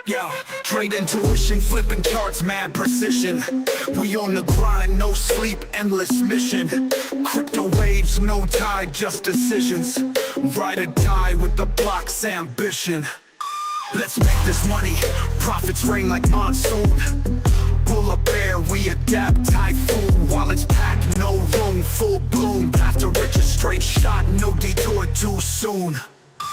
Yeah, trade intuition, flipping charts, mad precision. We on the grind, no sleep, endless mission. Crypto waves, no tide, just decisions. Ride or die with the block's ambition. Let's make this money, profits rain like monsoon. Bull or bear, we adapt, typhoon. While it's packed, no room, full bloom. Path to riches, straight shot, no detour too soon.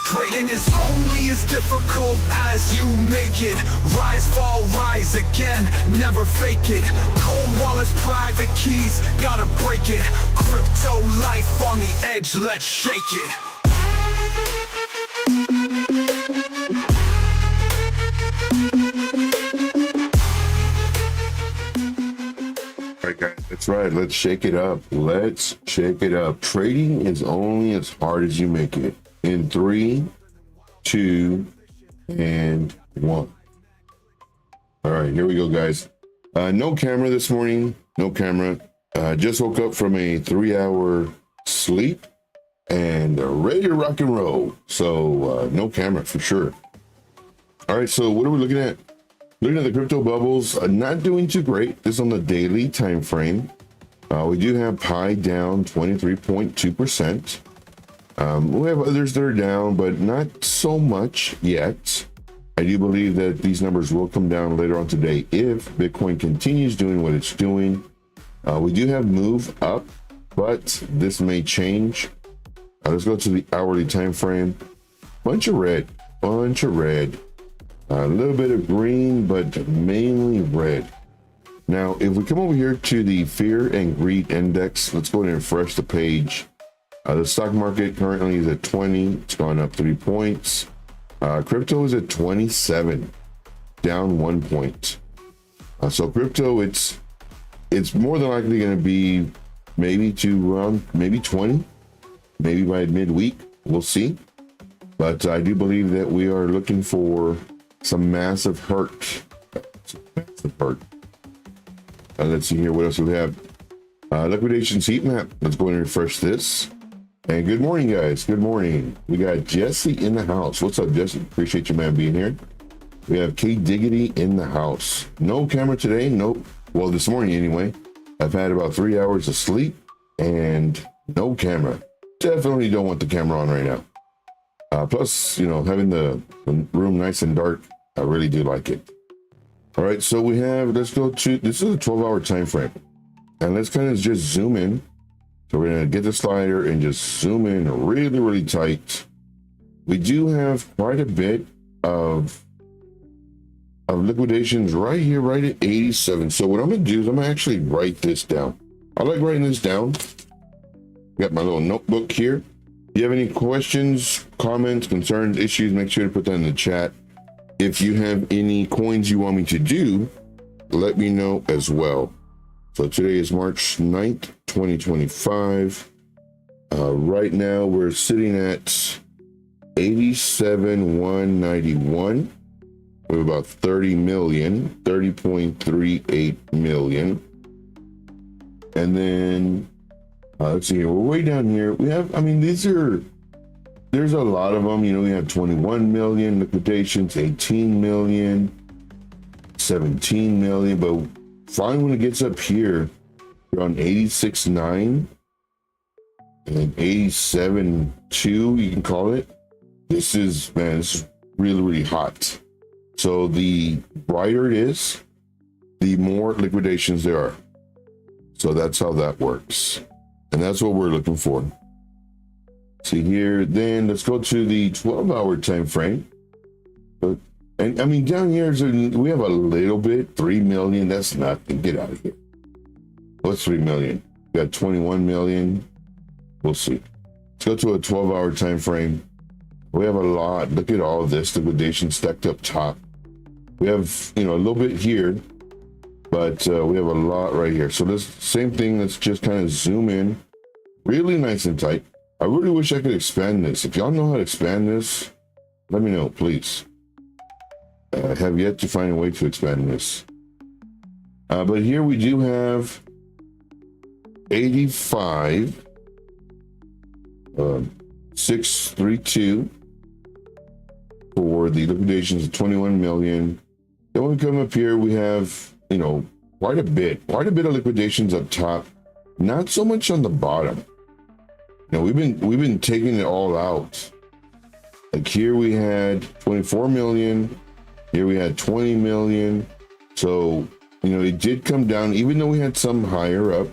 Trading is only as difficult as you make it. Rise, fall, rise again, never fake it. Cold wallets, private keys, gotta break it. Crypto life on the edge, let's shake it. Alright guys, that's right, let's shake it up. Let's shake it up. Trading is only as hard as you make it. In 3, 2, and 1. All right, here we go, guys. No camera this morning. No camera. Just woke up from a 3-hour sleep and ready to rock and roll. So no camera for sure. All right, so what are we looking at? Looking at the crypto bubbles. Not doing too great. This is on the daily time frame. We do have Pi down 23.2%. We have others that are down, but not so much yet. I do believe that these numbers will come down later on today if Bitcoin continues doing what it's doing. We do have move up, but this may change. Let's go to the hourly time frame. Bunch of red, a little bit of green, but mainly red. Now, if we come over here to the fear and greed index, let's go ahead and refresh the page. The stock market currently is at 20. It's gone up 3 points. Crypto is at 27, down 1 point. So crypto, it's more than likely going to be maybe to around maybe 20, maybe by midweek. We'll see. But I do believe that we are looking for some massive hurt. Let's see here. What else do we have? Liquidations heat map. Let's go ahead and refresh this. And good morning, guys. Good morning. We got Jesse in the house. What's up, Jesse? Appreciate you, man, being here. We have K Diggity in the house. No camera today. Nope. Well, this morning anyway. I've had about 3 hours of sleep and no camera. Definitely don't want the camera on right now. Plus, you know, having the room nice and dark, I really do like it. All right, so we have, let's go to, this is a 12-hour time frame. And let's kind of just zoom in. So we're gonna get the slider and just zoom in really, really tight. We do have quite a bit of liquidations right here, right at 87. So what I'm gonna do is I'm gonna actually write this down. I like writing this down. Got my little notebook here. If you have any questions, comments, concerns, issues, make sure to put that in the chat. If you have any coins you want me to do, let me know as well. So today is March 9th, 2025. Right now we're sitting at 87,191 with about 30 million, 30.38 million. And then let's see here, we're way down here. We have, I mean, there's a lot of them. You know, we have 21 million liquidations, 18 million, 17 million, but finally when it gets up here around 86.9 and 87.2, you can call it. This is, man, this is really, really hot. So the brighter it is, the more liquidations there are. So that's how that works. And that's what we're looking for. See here, then let's go to the 12-hour time frame. And I mean, down here, we have a little bit, 3 million. That's nothing. Get out of here. What's 3 million? We got 21 million. We'll see. Let's go to a 12-hour time frame. We have a lot. Look at all this liquidation stacked up top. We have, you know, a little bit here, but we have a lot right here. So this same thing. Let's just kind of zoom in really nice and tight. I really wish I could expand this. If y'all know how to expand this, let me know, please. I have yet to find a way to expand this. But here we do have 85, 632 for the liquidations of 21 million. Then we come up here, we have, you know, quite a bit of liquidations up top, not so much on the bottom. You know, we've been taking it all out. Like here we had 24 million, here we had 20 million. So, you know, it did come down, even though we had some higher up,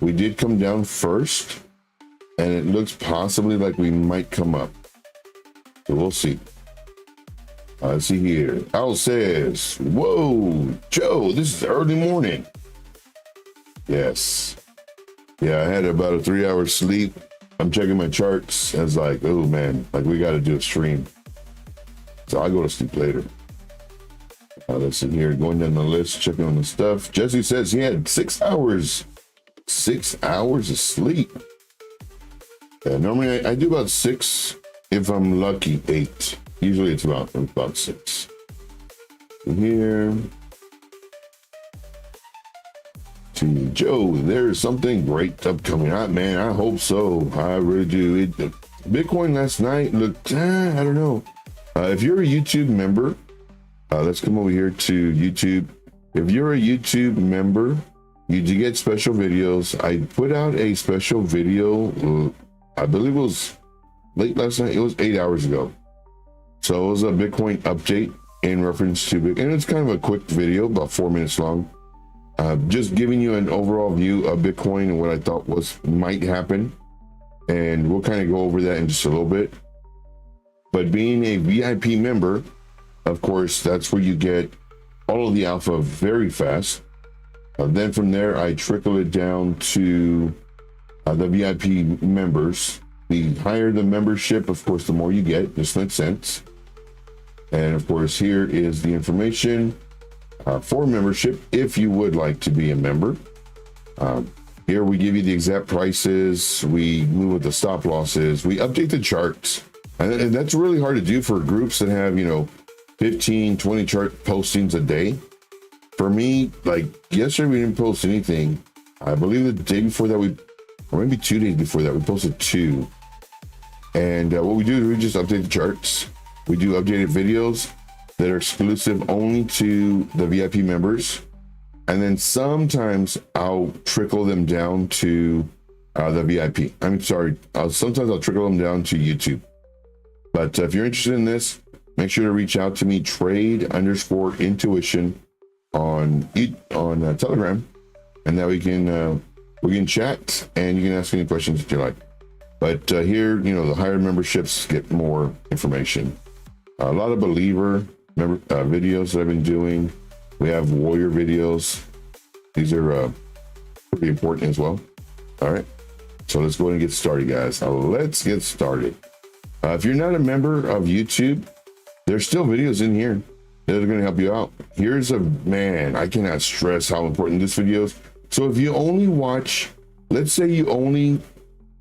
we did come down first, and it looks possibly like we might come up. So we'll see. Let's see here. Al says, whoa, Joe, this is early morning. Yes. Yeah, I had about a 3-hour sleep. I'm checking my charts. I was like, oh man, like we got to do a stream. So I'll go to sleep later. Let's see here, going down the list, checking on the stuff. Jesse says he had 6 hours. 6 hours of sleep. Yeah, normally I do about 6. If I'm lucky, 8. Usually it's about 6. Here. To Joe, there's something great upcoming. Man, I hope so. I really do. Bitcoin last night looked, I don't know. If you're a YouTube member, let's come over here to YouTube. If you're a YouTube member, you do get special videos. I put out a special video, I believe it was late last night. It was 8 hours ago. So it was a Bitcoin update in reference to Bitcoin. And it's kind of a quick video, about 4 minutes long. Just giving you an overall view of Bitcoin and what I thought might happen. And we'll kind of go over that in just a little bit. But being a VIP member, of course, that's where you get all of the alpha very fast. Then from there, I trickle it down to the VIP members. The higher the membership, of course, the more you get. This makes sense. And of course, here is the information for membership if you would like to be a member. Here we give you the exact prices. We move with the stop losses. We update the charts. And that's really hard to do for groups that have, 15, 20 chart postings a day. For me, like yesterday, we didn't post anything. I believe the day before that, or maybe 2 days before that, we posted 2. And what we do is we just update the charts. We do updated videos that are exclusive only to the VIP members. And then sometimes I'll trickle them down to the VIP. Sometimes I'll trickle them down to YouTube. But if you're interested in this, make sure to reach out to me, trade_intuition on Telegram, and that we can chat and you can ask any questions that you like. But here, the higher memberships get more information. A lot of believer videos that I've been doing. We have warrior videos. These are pretty important as well. All right, so let's go ahead and get started, guys. Let's get started. If you're not a member of YouTube, there's still videos in here that are going to help you out. Here's I cannot stress how important this video is. So if you only watch, let's say you only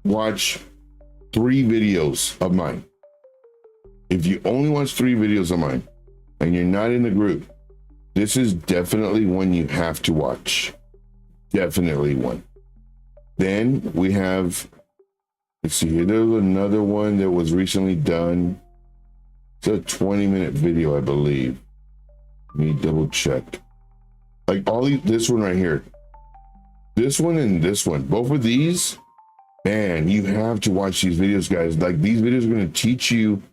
watch 3 videos of mine. If you only watch 3 videos of mine and you're not in the group, this is definitely one you have to watch. Definitely one. Then we have, let's see here, there was another one that was recently done. It's a 20-minute video, I believe. Let me double check. Like this one right here. This one and this one. Both of these, man, you have to watch these videos, guys. Like these videos are going to teach you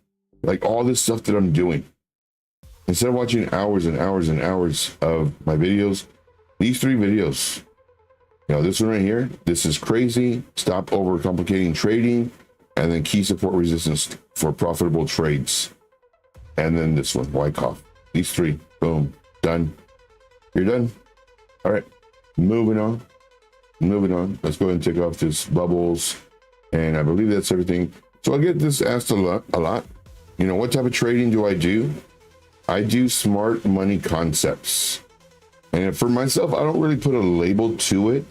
like all this stuff that I'm doing. Instead of watching hours and hours and hours of my videos, these 3 videos, this one right here, this is crazy. Stop overcomplicating trading, and then key support resistance for profitable trades. And then this one, Wyckoff. These 3, boom, done. You're done. All right, moving on. Let's go ahead and take off this bubbles. And I believe that's everything. So I get this asked a lot. What type of trading do I do? I do smart money concepts. And for myself, I don't really put a label to it,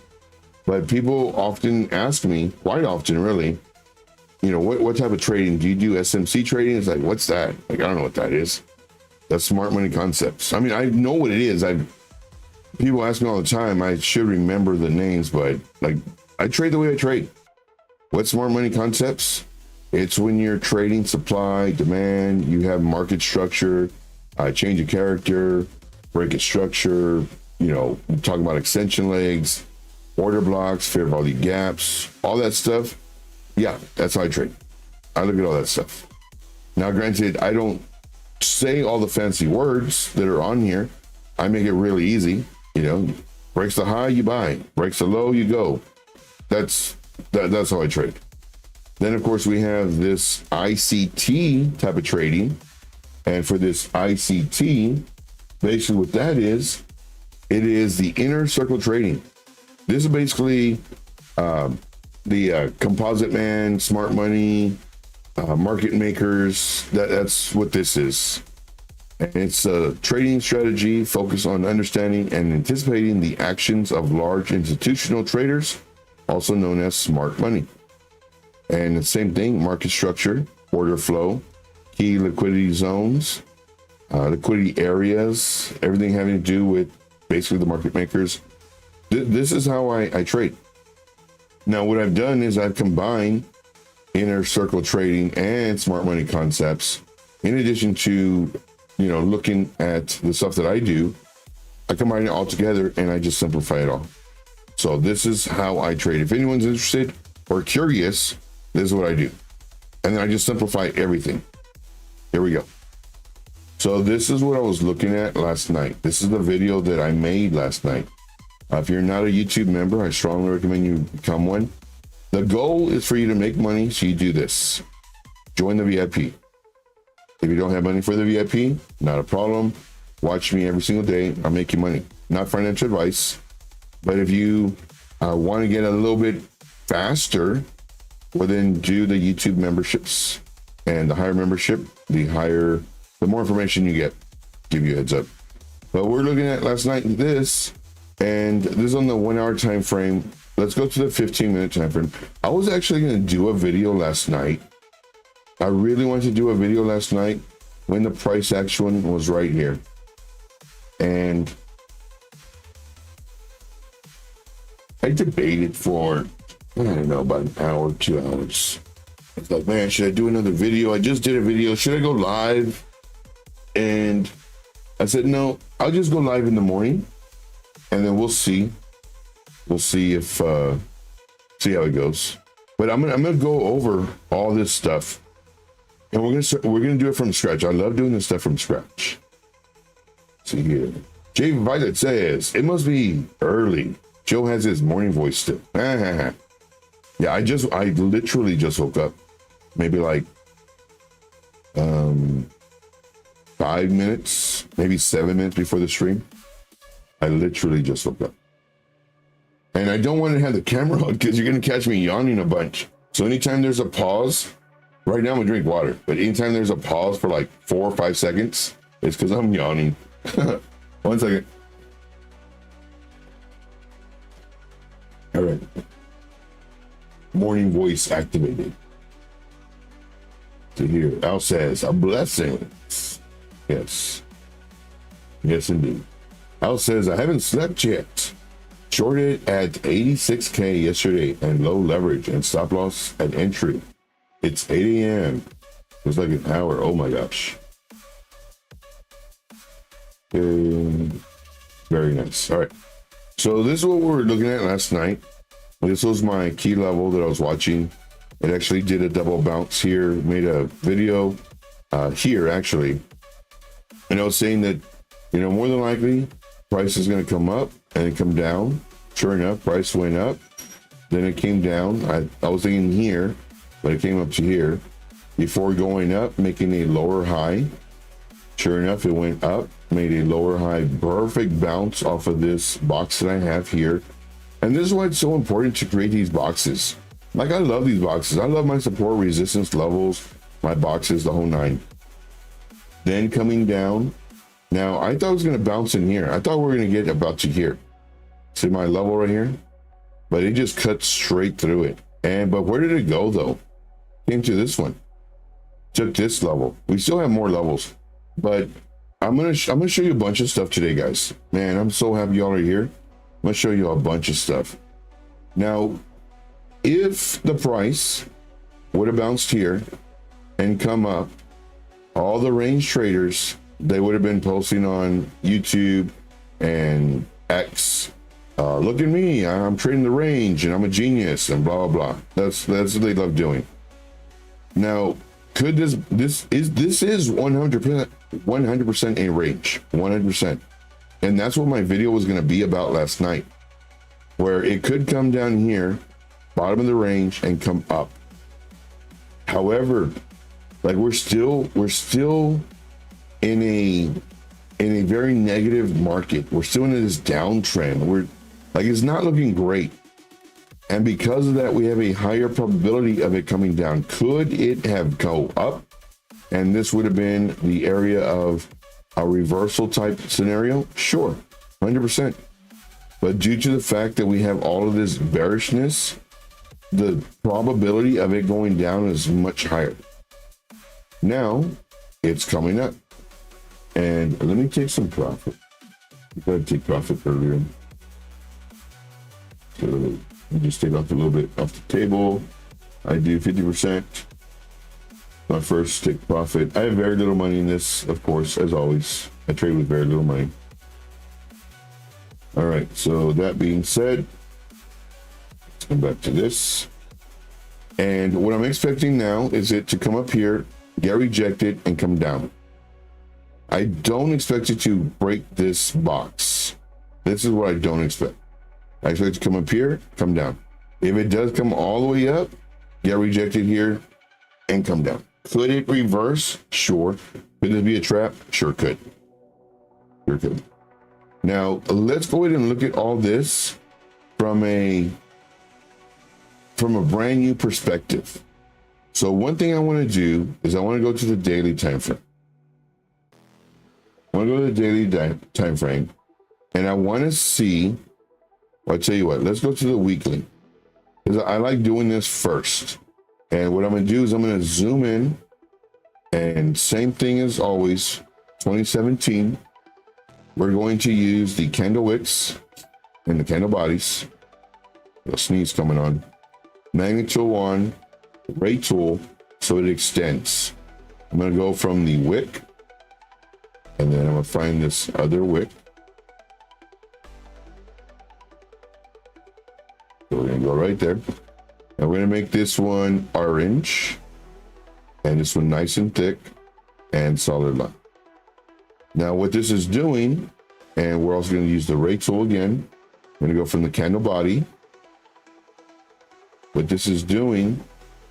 but people often ask me, quite often really, what type of trading? Do you do SMC trading? It's like, what's that? Like, I don't know what that is. That's smart money concepts. I mean, I know what it is. People ask me all the time. I should remember the names, but like, I trade the way I trade. What's smart money concepts? It's when you're trading supply, demand, you have market structure, change of character, break it structure, talking about extension legs, order blocks, fair value gaps, all that stuff. Yeah, that's how I trade. I look at all that stuff. Now, granted, I don't say all the fancy words that are on here. I make it really easy. Breaks the high, you buy. Breaks the low, you go. That's how I trade. Then, of course, we have this ICT type of trading. And for this ICT, basically what that is, it is the inner circle trading. This is basically the composite man, smart money, market makers. That's what this is. And it's a trading strategy focused on understanding and anticipating the actions of large institutional traders, also known as smart money. And the same thing, market structure, order flow, key liquidity zones, liquidity areas, everything having to do with basically the market makers. This is how I trade. Now, what I've done is I've combined inner circle trading and smart money concepts. In addition to, looking at the stuff that I do, I combine it all together and I just simplify it all. So this is how I trade. If anyone's interested or curious, this is what I do. And then I just simplify everything. Here we go. So this is what I was looking at last night. This is the video that I made last night. If you're not a YouTube member, I strongly recommend you become one. The goal is for you to make money, so you do this. Join the VIP. If you don't have money for the VIP, not a problem. Watch me every single day. I'll make you money. Not financial advice, but if you want to get a little bit faster, well, then do the YouTube memberships. And the higher membership, the more information you get. Give you a heads up. But we're looking at last night this, and this is on the 1 hour time frame. Let's go to the 15-minute time frame. I was actually going to do a video last night. I really wanted to do a video last night when the price action was right here. And I debated for, I don't know, about an hour, 2 hours. It's like, man, should I do another video? I just did a video. Should I go live? And I said, no, I'll just go live in the morning and then we'll see. We'll see if, see how it goes. But I'm gonna go over all this stuff and we're gonna do it from scratch. I love doing this stuff from scratch. See here. Jay Violet says, it must be early. Joe has his morning voice still. Yeah, I literally just woke up. Maybe like 5 minutes, maybe 7 minutes before the stream. I literally just woke up. And I don't want to have the camera on because you're going to catch me yawning a bunch. So anytime there's a pause, right now I'm going to drink water, but anytime there's a pause for like 4 or 5 seconds, it's because I'm yawning. 1 second. All right. Morning voice activated. To hear. Al says, a blessing. Yes. Yes, indeed. Al says, I haven't slept yet. Shorted at 86K yesterday and low leverage and stop loss at entry. It's 8 a.m. It's like an hour. Oh my gosh. Very nice. All right. So this is what we were looking at last night. This was my key level that I was watching. It actually did a double bounce here, made a video here actually. And I was saying that, more than likely price is going to come up and come down. Sure enough, price went up. Then it came down. I was thinking here, but it came up to here before going up, making a lower high. Sure enough, it went up, made a lower high, perfect bounce off of this box that I have here. And this is why it's so important to create these boxes. Like, I love these boxes. I love my support resistance levels, my boxes, the whole nine. Then coming down. Now, I thought it was going to bounce in here. I thought we were going to get about to here. See my level right here? But it just cut straight through it. But where did it go, though? Came to this one. Took this level. We still have more levels. But I'm gonna show you a bunch of stuff today, guys. Man, I'm so happy y'all are here. I'm gonna show you a bunch of stuff. Now, if the price would have bounced here and come up, all the range traders they would have been posting on YouTube and X. Look at me, I'm trading the range and I'm a genius and blah, blah, blah. That's what they love doing. Now, could this is 100% a range, 100%. And that's what my video was going to be about last night, where it could come down here, bottom of the range, and come up. However, like we're still in a very negative market. We're still in this downtrend. We're like, it's not looking great. And because of that, we have a higher probability of it coming down. Could it have go up? And this would have been the area of a reversal type scenario? Sure, 100%. But due to the fact that we have all of this bearishness, the probability of it going down is much higher. Now it's coming up. And let me take some profit. I gotta take profit earlier. So let me just take off a little bit off the table. I do 50%. My first take profit. I have very little money in this, of course, as always. I trade with very little money. All right, so that being said, let's come back to this. And what I'm expecting now is it to come up here, get rejected, and come down. I don't expect it to break this box. This is what I don't expect. I expect it to come up here, come down. If it does come all the way up, get rejected here, and come down. Could it reverse? Sure. Could it be a trap? Sure could. Sure could. Now, let's go ahead and look at all this from a brand new perspective. So one thing I want to do is I want to go to the daily time frame. I want to go to the daily time frame, and I want to see, well, I'll tell you what, let's go to the weekly, because I like doing this first. And what I'm going to do is I'm going to zoom in, and same thing as always, 2017, we're going to use the candle wicks and the candle bodies. The sneeze coming on. Magnet tool on, ray tool, so it extends. I'm going to go from the wick, and then I'm going to find this other wick. So we're going to go right there. And we're going to make this one orange, and this one nice and thick and solid line. Now what this is doing, and we're also going to use the ray tool again. I'm going to go from the candle body. What this is doing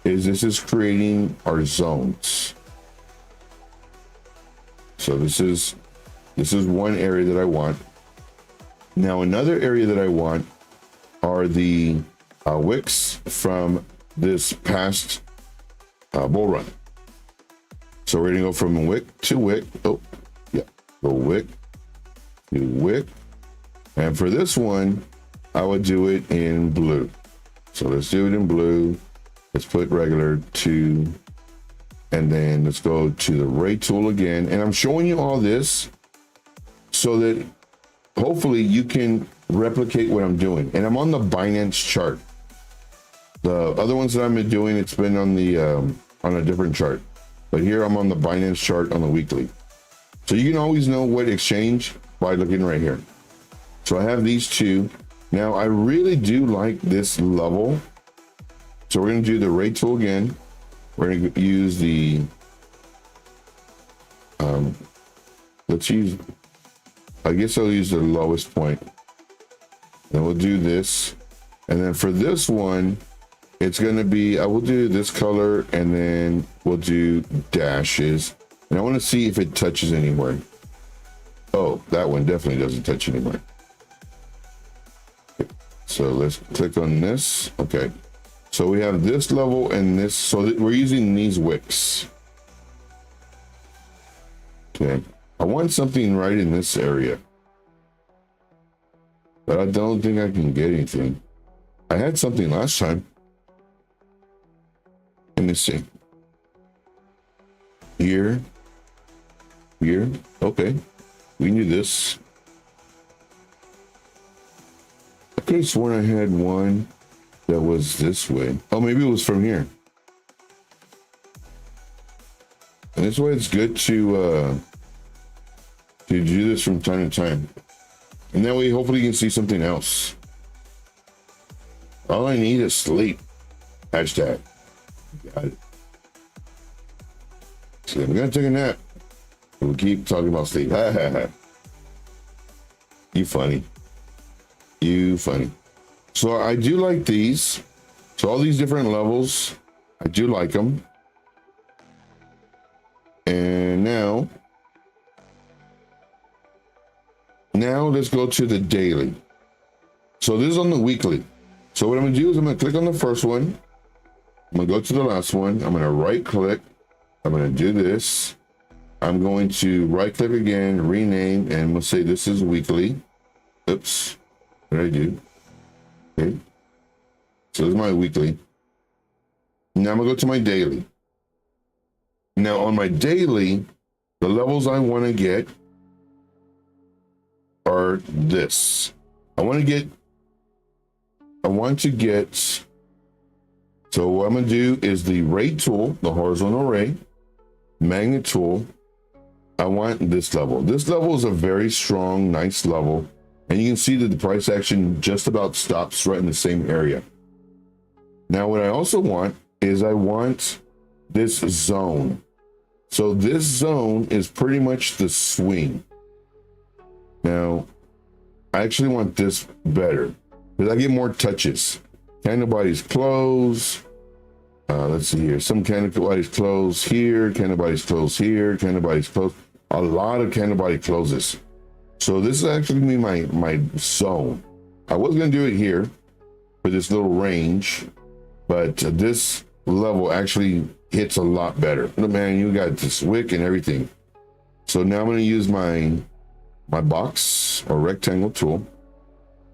is this is creating our zones. So this is one area that I want. Now another area that I want are the wicks from this past bull run. So we're gonna go from wick to wick. Oh, yeah, go wick to wick. And for this one, I would do it in blue. So let's do it in blue. Let's put regular 2, and then let's go to the ray tool again. And I'm showing you all this so that hopefully you can replicate what I'm doing. And I'm on the Binance chart. The other ones that I've been doing, it's been on the on a different chart. But here I'm on the Binance chart on the weekly. So you can always know what exchange by looking right here. So I have these two. Now I really do like this level. So we're going to do the ray tool again. We're going to use the, let's use, I guess I'll use the lowest point. Then we'll do this. And then for this one, it's going to be, I will do this color, and then we'll do dashes. And I want to see if it touches anywhere. Oh, that one definitely doesn't touch anywhere. So let's click on this. Okay. So we have this level and this, so that we're using these wicks. Okay. I want something right in this area, but I don't think I can get anything. I had something last time. Let me see. Here. Okay. We can do this. I could have sworn I had one that was this way. Oh, maybe it was from here. And this way it's good to to do this from time to time. And that way, hopefully you can see something else. All I need is sleep. Hashtag. Got it. So I'm gonna take a nap. We'll keep talking about sleep. You funny. You funny. So I do like these. So all these different levels, I do like them. And now let's go to the daily. So this is on the weekly. So what I'm gonna do is I'm gonna click on the first one. I'm gonna go to the last one. I'm gonna right click. I'm gonna do this. I'm going to right click again, rename, and we'll say this is weekly. Oops, what did I do? Okay. So this is my weekly. Now I'm gonna go to my daily. Now on my daily, the levels I wanna get are this. I want to get, so what I'm gonna do is the rate tool, the horizontal ray, magnet tool. I want this level. This level is a very strong, nice level. And you can see that the price action just about stops right in the same area. Now, what I also want is I want this zone. So this zone is pretty much the swing. Now, I actually want this better because I get more touches. Candle bodies close. Let's see here. Some candle bodies close here. Candle bodies close here. Candle bodies close. A lot of candle body closes. So this is actually gonna be my zone. I was gonna do it here for this little range, but this level actually hits a lot better. Man, you got this wick and everything. So now I'm gonna use my box or rectangle tool,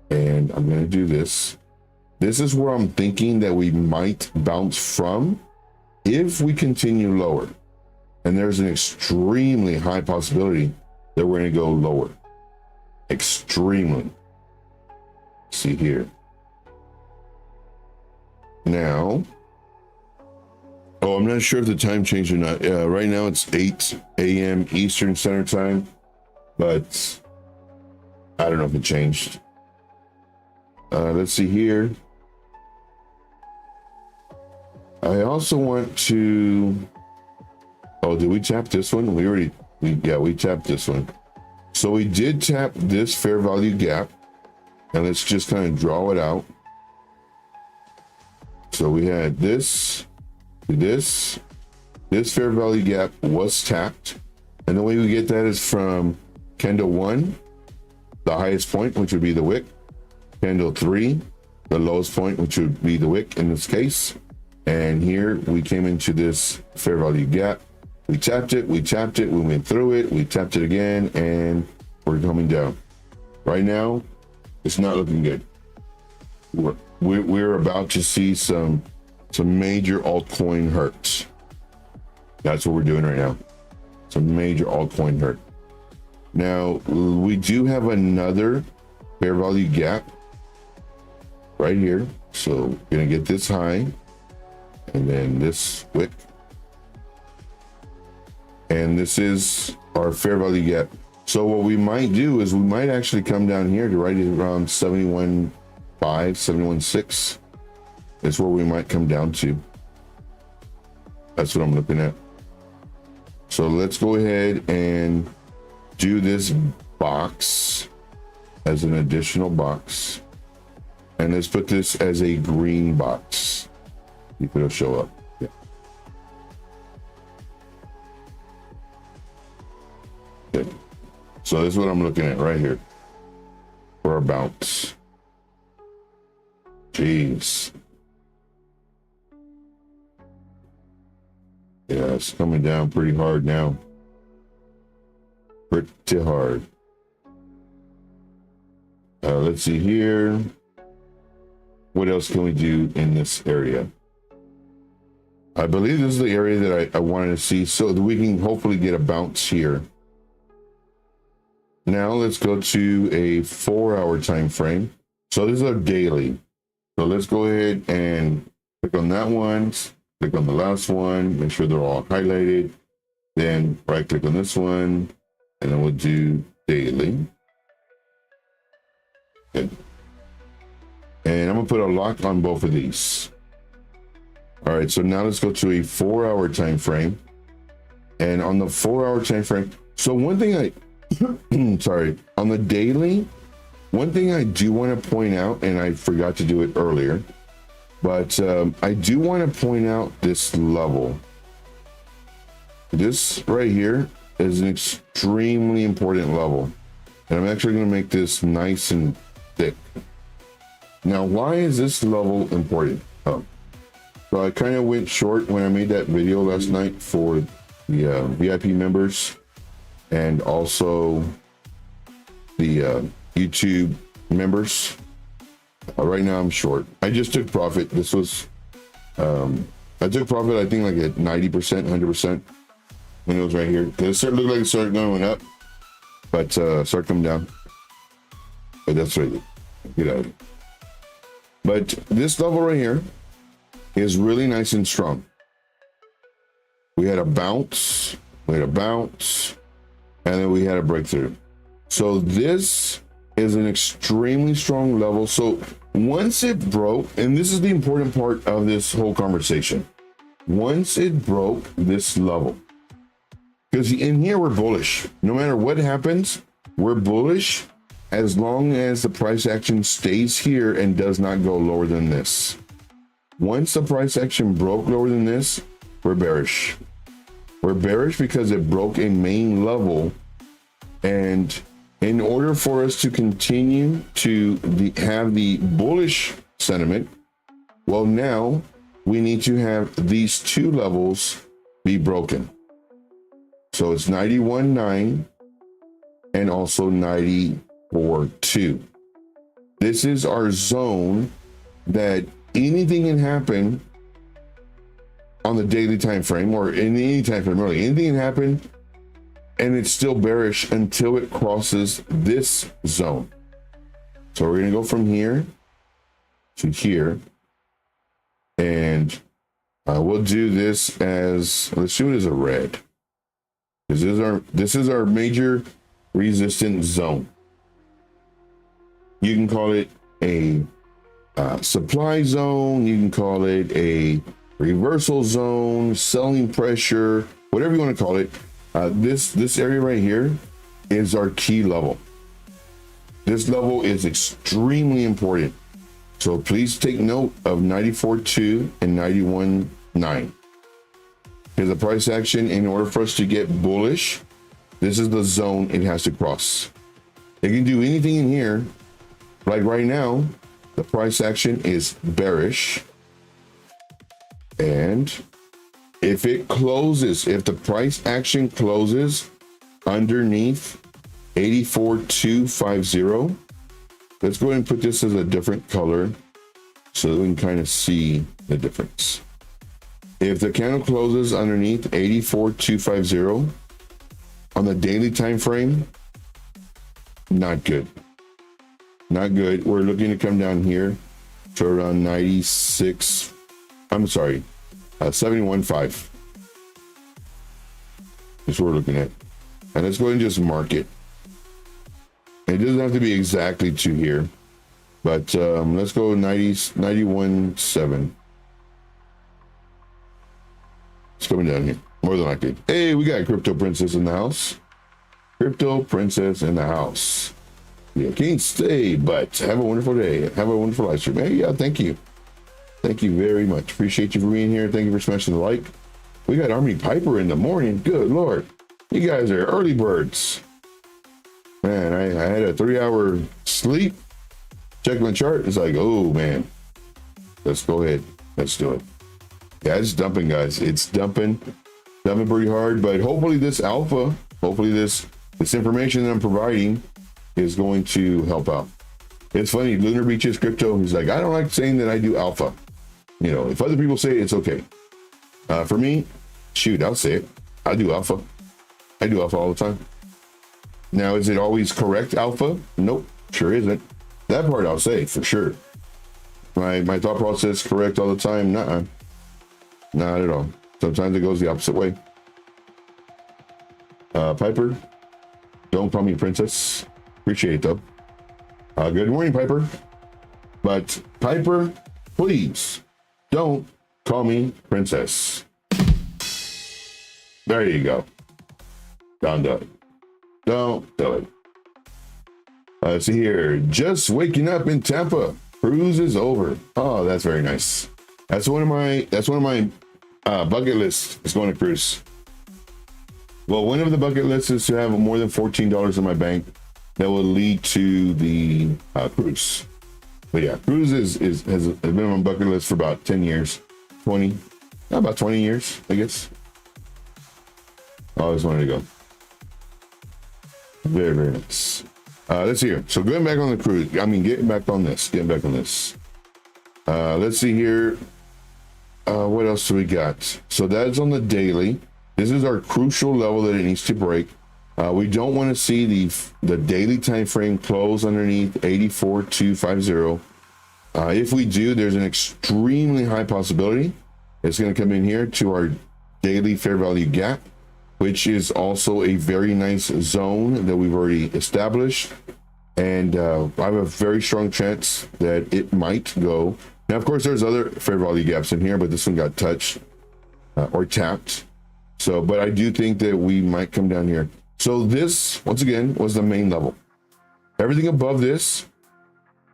and I'm gonna do this. This is where I'm thinking that we might bounce from if we continue lower. And there's an extremely high possibility that we're gonna go lower. Extremely. See here. Now, I'm not sure if the time changed or not. Right now it's 8 a.m. Eastern Standard Time, but I don't know if it changed. Let's see here. I also want to, did we tap this one? We tapped this one. So we did tap this fair value gap, and let's just kind of draw it out. So we had this fair value gap was tapped. And the way we get that is from candle 1, the highest point, which would be the wick, candle 3, the lowest point, which would be the wick in this case. And here we came into this fair value gap. We tapped it, we went through it, we tapped it again, and we're coming down. Right now, it's not looking good. We're about to see some major altcoin hurts. That's what we're doing right now. Some major altcoin hurt. Now, we do have another fair value gap right here. So we're gonna get this high, and then this wick. And this is our fair value gap. So what we might do is we might actually come down here to right around 71.5, 71.6. That's where we might come down to. That's what I'm looking at. So let's go ahead and do this box as an additional box. And let's put this as a green box. If it'll show up. Yeah. Okay. So this is what I'm looking at right here for a bounce. Jeez. Yeah, it's coming down pretty hard now. Pretty hard. Let's see here. What else can we do in this area? I believe this is the area that I wanted to see so that we can hopefully get a bounce here. Now let's go to a 4-hour time frame. So this is our daily. So let's go ahead and click on that one, click on the last one, make sure they're all highlighted. Then right click on this one, and then we'll do daily. Good. And I'm gonna put a lock on both of these. All right, so now let's go to a 4-hour time frame. And on the 4-hour time frame, so one thing I sorry, on the daily, one thing I do want to point out, and I forgot to do it earlier, but I do want to point out this level. This right here is an extremely important level, and I'm actually going to make this nice and thick. Now, why is this level important? So I kind of went short when I made that video last night for the VIP members and also the YouTube members. Right now I'm short. I just took profit. This was, I took profit, I think like at 90%, 100% when it was right here. It looked like it started going up, but started coming down. But that's right. Get out of it. But this level right here is really nice and strong. We had a bounce, and then we had a breakthrough. So this is an extremely strong level. So once it broke, and this is the important part of this whole conversation, once it broke this level, because in here we're bullish. No matter what happens, we're bullish as long as the price action stays here and does not go lower than this. Once the price action broke lower than this, we're bearish. We're bearish because it broke a main level. And in order for us to continue to have the bullish sentiment, well, now we need to have these two levels be broken. So it's 91.9 and also 94.2. This is our zone that anything can happen on the daily time frame, or in any time frame, really. Anything can happen, and it's still bearish until it crosses this zone. So we're gonna go from here to here, and we'll do this as, let's do it as a red. This is our major resistance zone. You can call it a supply zone, you can call it a reversal zone, selling pressure, whatever you want to call it. This area right here is our key level. This level is extremely important. So please take note of 94.2 and 91.9. Because the price action, in order for us to get bullish, this is the zone it has to cross. It can do anything in here. Like right now, the price action is bearish. And if it closes, if the price action closes underneath 84.250, let's go ahead and put this as a different color so that we can kind of see the difference. If the candle closes underneath 84.250 on the daily time frame, not good. Not good. We're looking to come down here to around 96. I'm sorry, 71.5 is what we're looking at. And let's go ahead and just mark it. It doesn't have to be exactly to here, but let's go 91.7. It's coming down here, more than likely. Hey, we got Crypto Princess in the house. Crypto Princess in the house. Yeah, can't stay, but have a wonderful day. Have a wonderful live stream. Hey, yeah, thank you. Thank you very much. Appreciate you for being here. Thank you for smashing the like. We got Army Piper in the morning. Good Lord. You guys are early birds. Man, I had a 3-hour sleep. Check my chart. It's like, oh, man. Let's go ahead. Let's do it. Yeah, it's dumping, guys. It's dumping pretty hard. But hopefully this alpha, hopefully this information that I'm providing is going to help out. It's funny, Lunar Beaches Crypto, he's like, I don't like saying that I do alpha. You know, if other people say it, it's okay. For me, shoot, I'll say it. I do alpha. I do alpha all the time. Now, is it always correct alpha? Nope, sure isn't. That part I'll say for sure. My thought process correct all the time? Nuh-uh. Not at all. Sometimes it goes the opposite way. Piper, Don't call me princess. Appreciate it though. Good morning, Piper. But Piper, please don't call me princess. There you go. Don't do it. Don't do it. Let's see here. Just waking up in Tampa. Cruise is over. Oh, that's very nice. That's one of my bucket lists is going to cruise. Well, one of the bucket lists is to have more than $14 in my bank that will lead to the cruise. But yeah, cruise has been on my bucket list for about 10 years, 20, about 20 years, I guess. I always wanted to go. Very, very nice. Let's see here. So going back on the cruise, getting back on this. Let's see here. What else do we got? So that's on the daily. This is our crucial level that it needs to break. We don't want to see the daily time frame close underneath 84,250. If we do, there's an extremely high possibility it's going to come in here to our daily fair value gap, which is also a very nice zone that we've already established. And I have a very strong chance that it might go. Now, of course, there's other fair value gaps in here, but this one got touched or tapped. So, but I do think that we might come down here. So this, once again, was the main level. Everything above this,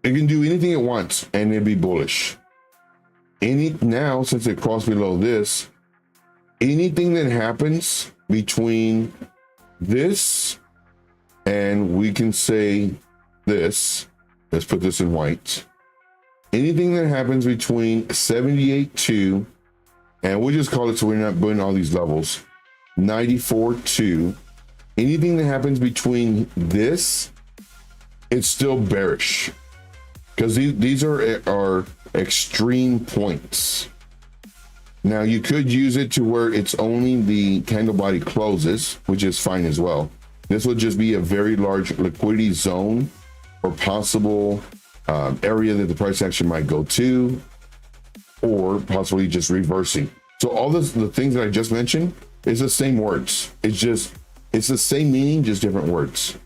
it can do anything it wants and it'd be bullish. Now, since it crossed below this, anything that happens between this and we can say this, let's put this in white. Anything that happens between 78.2, and we'll just call it so we're not putting all these levels, 94.2, anything that happens between this, it's still bearish. Because these are extreme points. Now you could use it to where it's only the candle body closes, which is fine as well. This would just be a very large liquidity zone or possible area that the price action might go to, or possibly just reversing. So all the things that I just mentioned is the same words. It's the same meaning, just different words.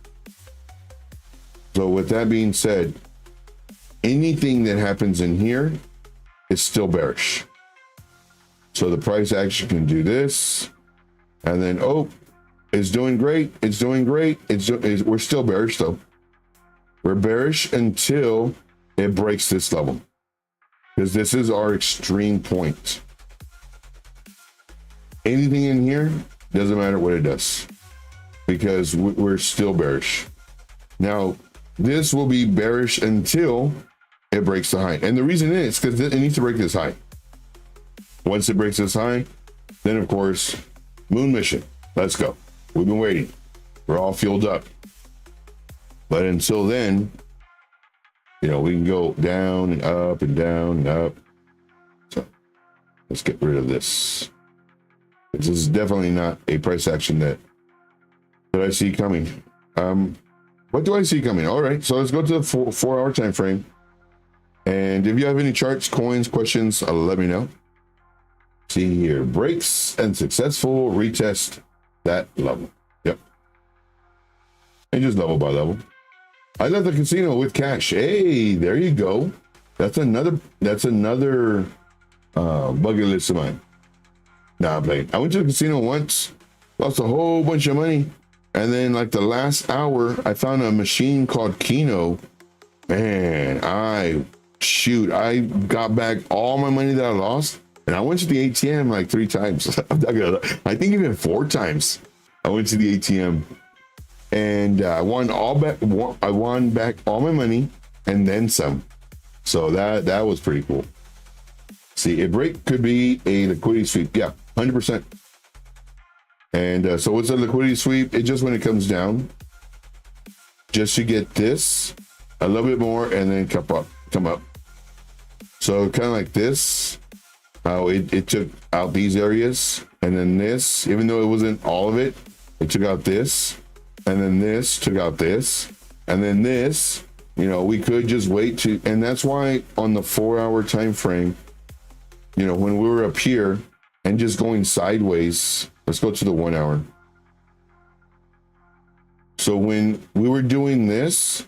So with that being said, anything that happens in here is still bearish. So the price action can do this, and then, oh, it's doing great. It's doing great. We're still bearish though. We're bearish until it breaks this level, because this is our extreme point. Anything in here, doesn't matter what it does, because we're still bearish. Now, this will be bearish until it breaks the high. And the reason is because it needs to break this high. Once it breaks this high, then of course, moon mission. Let's go. We've been waiting. We're all fueled up. But until then, we can go down and up and down and up. So let's get rid of this. This is definitely not a price action that I see coming. What do I see coming? All right, so let's go to the 4-hour time frame. And if you have any charts, coins, questions, let me know. See here, breaks and successful retest that level. Yep. And just level by level. I left the casino with cash. Hey, there you go. That's another bucket list of mine. Nah, I'm playing. I went to the casino once, lost a whole bunch of money, and then like the last hour, I found a machine called Keno. Man, I got back all my money that I lost, and I went to the ATM like 3 times. I think even 4 times. I went to the ATM, and I won back all my money and then some. So that was pretty cool. See, a break could be a liquidity sweep. Yeah, 100%. And so what's a liquidity sweep? It's just when it comes down, just to get this a little bit more and then come up. So kind of like this, it took out these areas, and then this, even though it wasn't all of it, it took out this, and then this took out this, and then this, we could just wait to, and that's why on the 4-hour time frame, when we were up here and just going sideways, let's go to the 1 hour. So when we were doing this,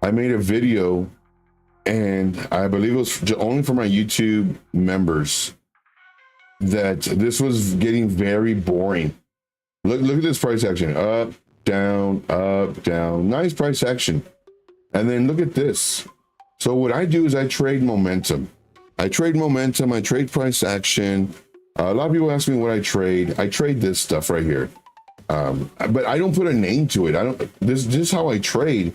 I made a video, and I believe it was only for my YouTube members, that this was getting very boring. Look at this price action, up, down, nice price action. And then look at this. So what I do is I trade momentum. I trade price action. A lot of people ask me what I trade. I trade this stuff right here. But I don't put a name to it. This is how I trade,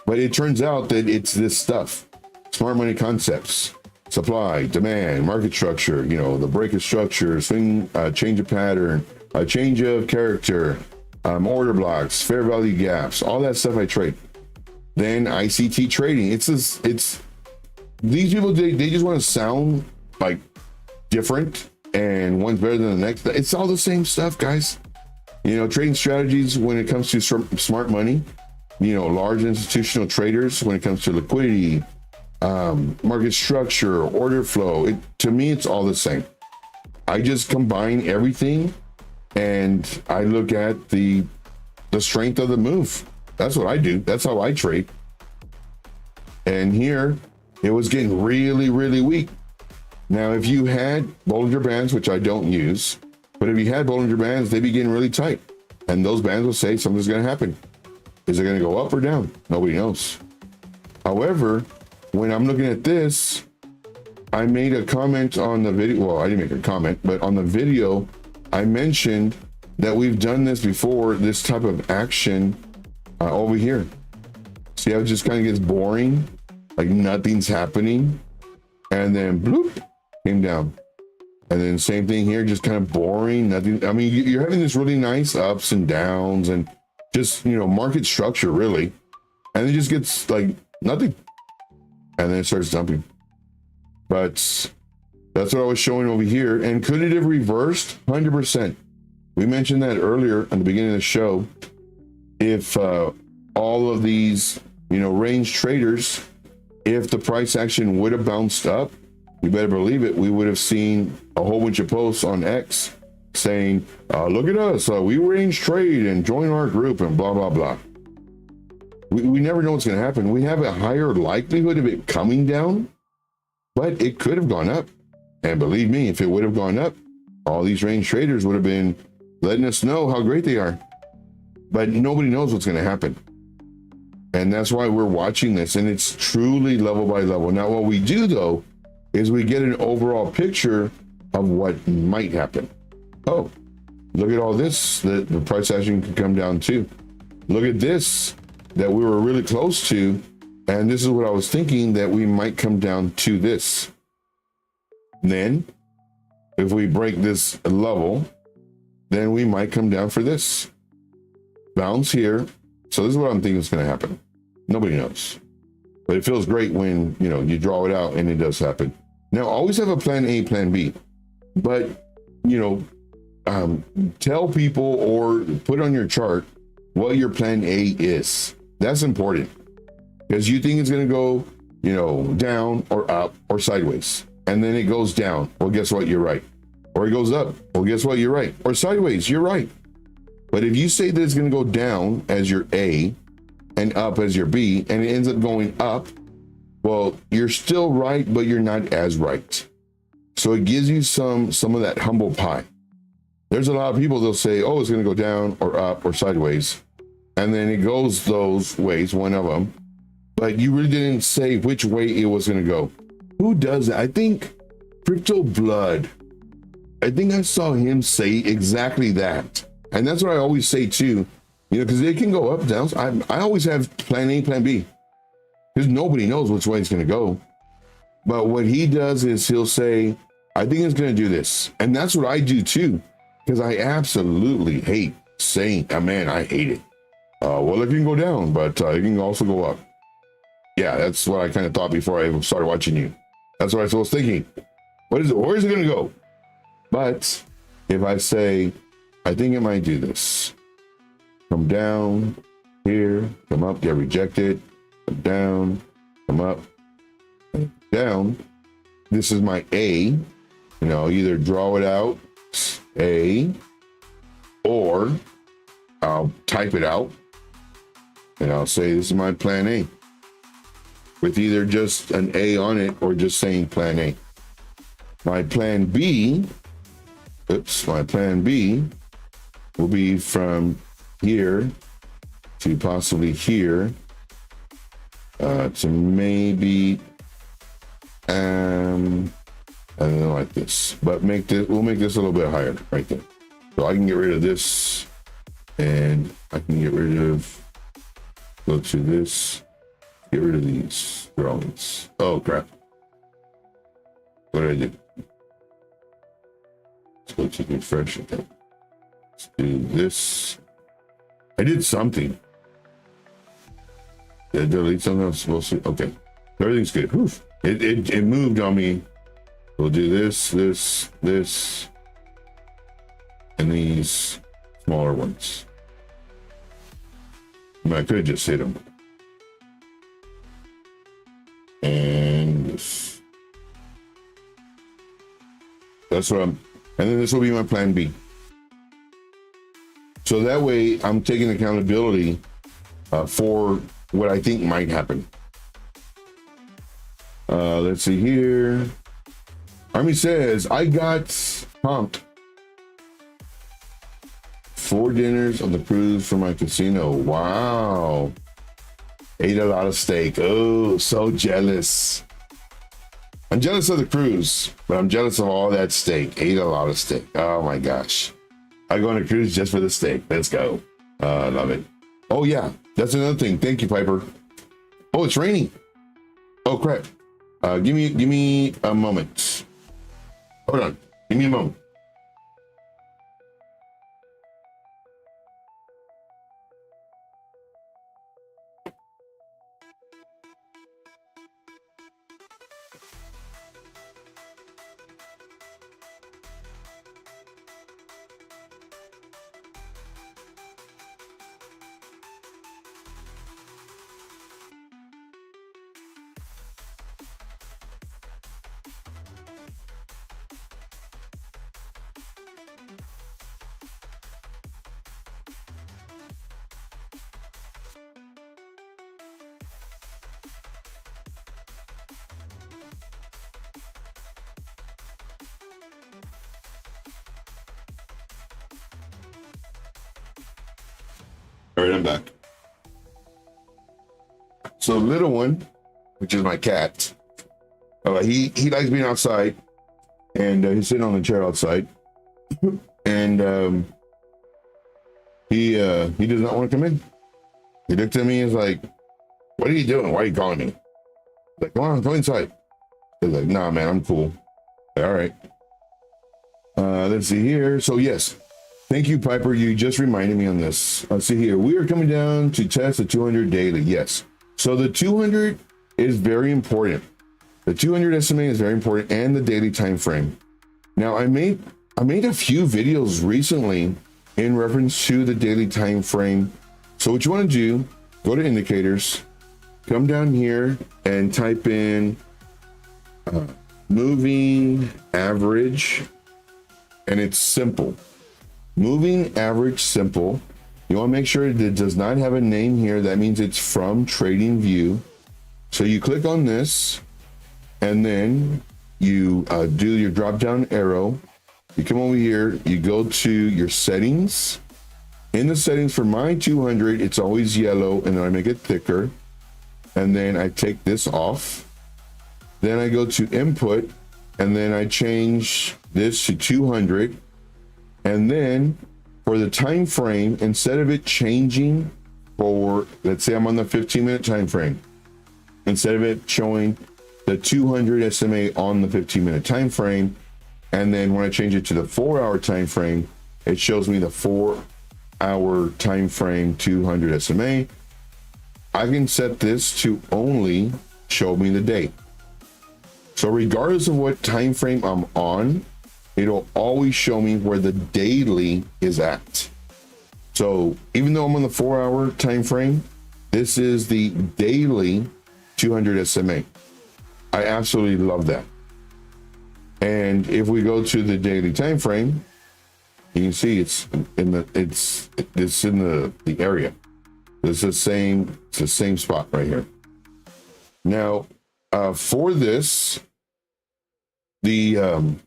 but it turns out that it's this stuff. Smart money concepts, supply, demand, market structure, the breaker structure, swing, change of pattern, change of character, order blocks, fair value gaps, all that stuff I trade. Then ICT trading. It's these people, they just want to sound like different and one's better than the next. It's all the same stuff, guys. Trading strategies when it comes to smart money, large institutional traders when it comes to liquidity, market structure, order flow. To me, it's all the same. I just combine everything and I look at the strength of the move. That's what I do. That's how I trade. And here it was getting really, really weak. Now, if you had Bollinger Bands, which I don't use, but if you had Bollinger Bands, they'd be getting really tight. And those bands will say something's going to happen. Is it going to go up or down? Nobody knows. However, when I'm looking at this, I made a comment on the video. Well, I didn't make a comment, but on the video, I mentioned that we've done this before, this type of action over here. See how it just kind of gets boring? Like nothing's happening. And then bloop, came down. And then same thing here, just kind of boring, nothing. I mean, you're having this really nice ups and downs and just, market structure really. And it just gets like nothing. And then it starts dumping. But that's what I was showing over here. And could it have reversed? 100%. We mentioned that earlier at the beginning of the show. If all of these, range traders, if the price action would have bounced up, you better believe it, we would have seen a whole bunch of posts on X saying, look at us, we range trade and join our group and blah, blah, blah. We never know what's going to happen. We have a higher likelihood of it coming down, but it could have gone up. And believe me, if it would have gone up, all these range traders would have been letting us know how great they are. But nobody knows what's going to happen. And that's why we're watching this, and it's truly level by level. Now, what we do, though, is we get an overall picture of what might happen. Oh, look at all this, the price action could come down too. Look at this that we were really close to, and this is what I was thinking, that we might come down to this. Then, if we break this level, then we might come down for this. Bounce here. So this is what I'm thinking is going to happen. Nobody knows. But it feels great when, you draw it out and it does happen. Now, always have a plan A, plan B. But, tell people or put on your chart what your plan A is. That's important. Because you think it's going to go, down or up or sideways. And then it goes down. Well, guess what? You're right. Or it goes up. Well, guess what? You're right. Or sideways. You're right. But if you say that it's going to go down as your A and up as your B, and it ends up going up, well, you're still right, but you're not as right. So it gives you some of that humble pie. There's a lot of people, they'll say, oh, it's going to go down or up or sideways. And then it goes those ways, one of them. But you really didn't say which way it was going to go. Who does that? I think Crypto Blood. I think I saw him say exactly that. And that's what I always say too, because they can go up, down. I always have plan A, plan B, because nobody knows which way it's going to go. But what he does is he'll say, I think it's going to do this. And that's what I do too, because I absolutely hate saying, man, I hate it. Well, it can go down, but it can also go up. Yeah, that's what I kind of thought before I started watching you. That's what I was thinking. What is it? Where is it going to go? But if I say, I think it might do this. Come down here, come up, get rejected, come down, come up, down. This is my A. Either draw it out, A, or I'll type it out. And I'll say this is my plan A, with either just an A on it or just saying plan A. My plan B, my plan B will be from here to possibly here, to maybe, I don't know, like this, but we'll make this a little bit higher right there. So I can get rid of this, and I can get rid of, go to this, get rid of these drawings. Oh crap. What did I do? Let's go to refresh it. Let's do this. I did something. Did I delete something I was supposed to? Okay. Everything's good. Whew. It moved on me. We'll do this, and these smaller ones. I mean, I could have just hit them. And this. That's what and then this will be my plan B. So that way I'm taking accountability for what I think might happen. Let's see here. Army says, I got pumped 4 dinners on the cruise for my casino. Wow. Ate a lot of steak. Oh, so jealous. I'm jealous of the cruise, but I'm jealous of all that steak. Ate a lot of steak. Oh my gosh. I go on a cruise just for the steak. Let's go. I love it. Oh yeah, that's another thing. Thank you, Piper. Oh, it's raining. Oh crap. Give me a moment. Hold on. Give me a moment. All right, I'm back. So little one, which is my cat, he likes being outside, and he's sitting on the chair outside, and he does not want to come in. He looked at me and is like, "What are you doing? Why are you calling me?" Like, "Come on, go inside." He's like, "Nah, man, I'm cool." Like, all right. Let's see here. So yes. Thank you, Piper. You just reminded me on this. Let's see here. We are coming down to test the 200 daily. Yes. So the 200 is very important. The 200 SMA is very important, and the daily time frame. Now, I made a few videos recently in reference to the daily time frame. So what you want to do, go to indicators, come down here and type in moving average, and it's simple. Moving average simple. You want to make sure that it does not have a name here. That means it's from Trading View. So you click on this, and then you do your drop down arrow. You come over here, you go to your settings. In the settings for my 200, it's always yellow, and then I make it thicker. And then I take this off. Then I go to input, and then I change this to 200. And then for the time frame, instead of it changing for, let's say I'm on the 15-minute time frame, instead of it showing the 200 SMA on the 15-minute time frame, and then when I change it to the 4-hour time frame, it shows me the 4-hour time frame 200 SMA. I can set this to only show me the date. So regardless of what time frame I'm on, it'll always show me where the daily is at. So even though I'm on the 4-hour time frame, this is the daily 200 SMA. I absolutely love that. And if we go to the daily time frame, you can see it's in the area. It's the same spot right here. Now, for this, we don't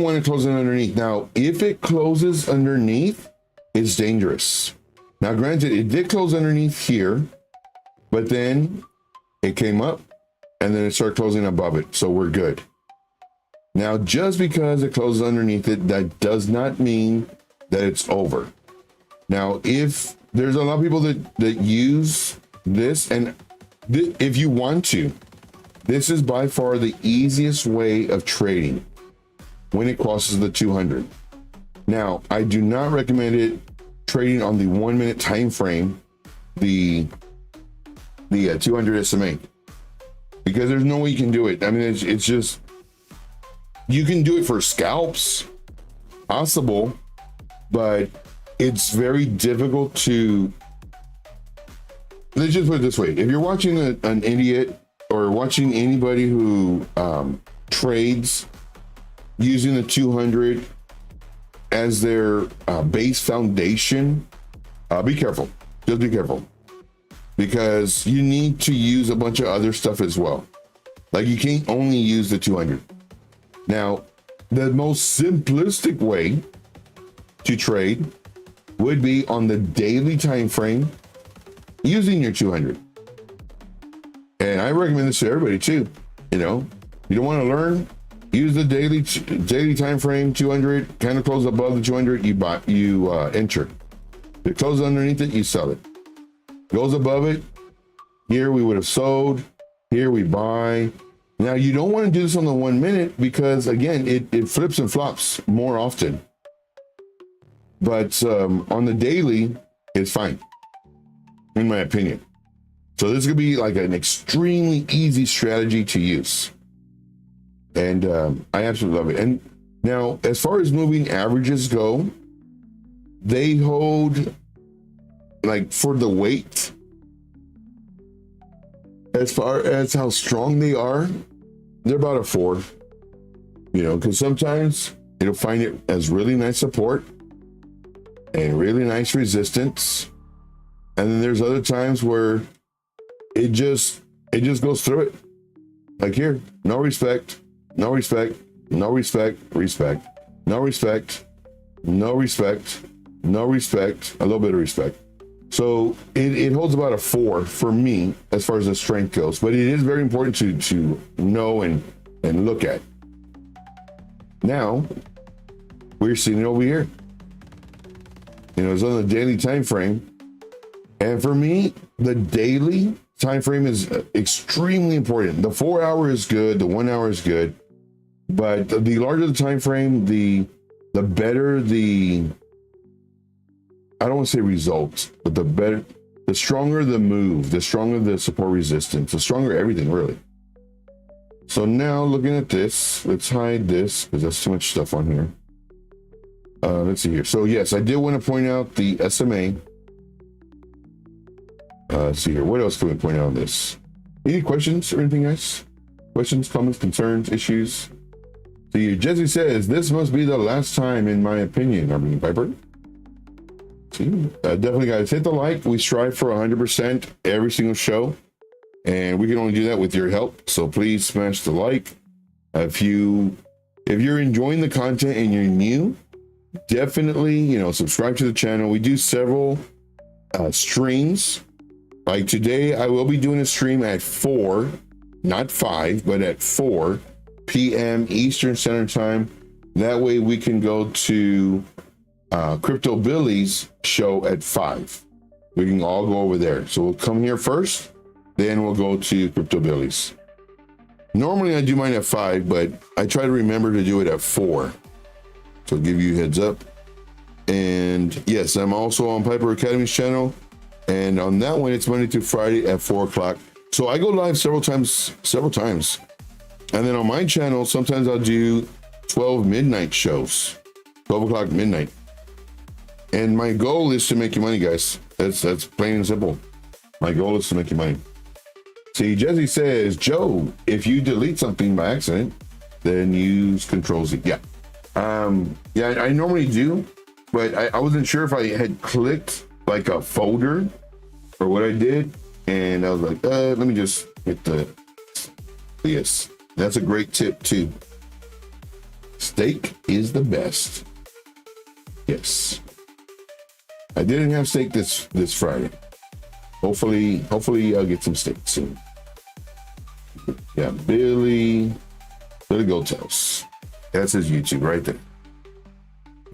want to close it underneath. Now, if it closes underneath, it's dangerous. Now, granted, it did close underneath here, but then it came up and then it started closing above it. So we're good. Now, just because it closes underneath it, that does not mean that it's over. Now, if there's a lot of people that use this, and if you want to, this is by far the easiest way of trading when it crosses the 200. Now, I do not recommend it trading on the 1 minute time frame, the 200 SMA, because there's no way you can do it. I mean, it's just, you can do it for scalps, possible, but it's very difficult to, let's just put it this way. If you're watching an idiot or watching anybody who trades using the 200 as their base foundation, be careful. Just be careful, because you need to use a bunch of other stuff as well. Like, you can't only use the 200. Now, the most simplistic way to trade would be on the daily time frame using your 200. And I recommend this to everybody too. You know, you don't want to learn, use the daily time frame 200, kind of close above the 200, you enter. If it closes underneath it, you sell it. Goes above it, here we would have sold, here we buy. Now, you don't want to do this on the 1 minute because, again, it flips and flops more often. But on the daily, it's fine, in my opinion. So this could be like an extremely easy strategy to use. And I absolutely love it. And now, as far as moving averages go, they hold, like, for the weight, as far as how strong they are, they're about a 4. You know, because sometimes you'll find it as really nice support and really nice resistance, and then there's other times where it just goes through it. Like here, no respect, no respect, no respect, respect, no respect, no respect, no respect, a little bit of respect. So it holds about a 4 for me as far as the strength goes, but it is very important to know and look at. Now we're seeing it over here. You know, it's on the daily time frame, and for me, the daily time frame is extremely important. The 4 hour is good, the 1 hour is good, but the larger the time frame, the better the, I don't want to say results, but the stronger the move, the stronger the support resistance, the stronger everything, really. So now, looking at this, let's hide this because that's too much stuff on here. Let's see here. So yes, I did want to point out the SMA. Let's see here. What else can we point out on this? Any questions or anything, guys? Questions, comments, concerns, issues? See, Jesse says, this must be the last time, in my opinion. I mean, Piper. See, definitely, guys, hit the like. We strive for 100% every single show, and we can only do that with your help. So please smash the like. If you're enjoying the content and you're new, definitely, you know, subscribe to the channel. We do several streams. Like today, I will be doing a stream at 4, not 5, but at 4 p.m. Eastern Standard Time. That way we can go to Crypto Billy's show at 5. We can all go over there. So we'll come here first, then we'll go to Crypto Billy's. Normally I do mine at 5, but I try to remember to do it at 4. So I'll give you a heads up. And yes, I'm also on Piper Academy's channel. And on that one, it's Monday through Friday at 4 o'clock. So I go live several times. And then on my channel, sometimes I'll do 12 midnight shows, 12 o'clock midnight. And my goal is to make you money, guys. That's plain and simple. My goal is to make you money. See, Jesse says, Joe, if you delete something by accident, then use Control-Z. Yeah, I normally do, but I wasn't sure if I had clicked like a folder for what I did, and I was like, let me just get the, yes, that's a great tip too. Steak is the best. Yes. I didn't have steak this Friday. Hopefully I'll get some steak soon. Yeah, Billy Goat's House. That's his YouTube right there.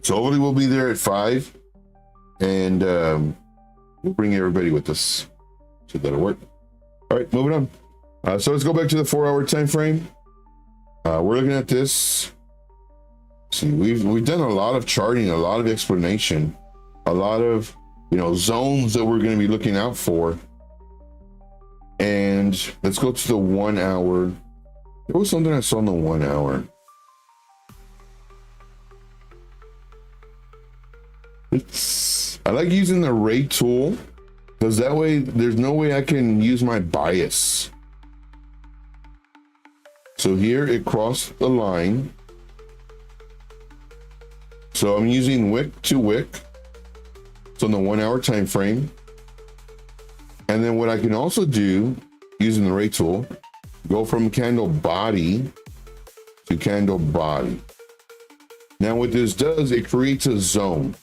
So hopefully we'll be there at 5, and we'll bring everybody with us. So that'll work. All right, moving on. So let's go back to the 4-hour time frame. We're looking at this. See, we've done a lot of charting, a lot of explanation, a lot of, you know, zones that we're going to be looking out for. And let's go to the 1 hour. There was something I saw in the 1 hour. I like using the ray tool, because that way there's no way I can use my bias. So here it crossed the line. So I'm using wick to wick. So in the 1 hour time frame. And then what I can also do using the ray tool, go from candle body to candle body. Now what this does, it creates a zone.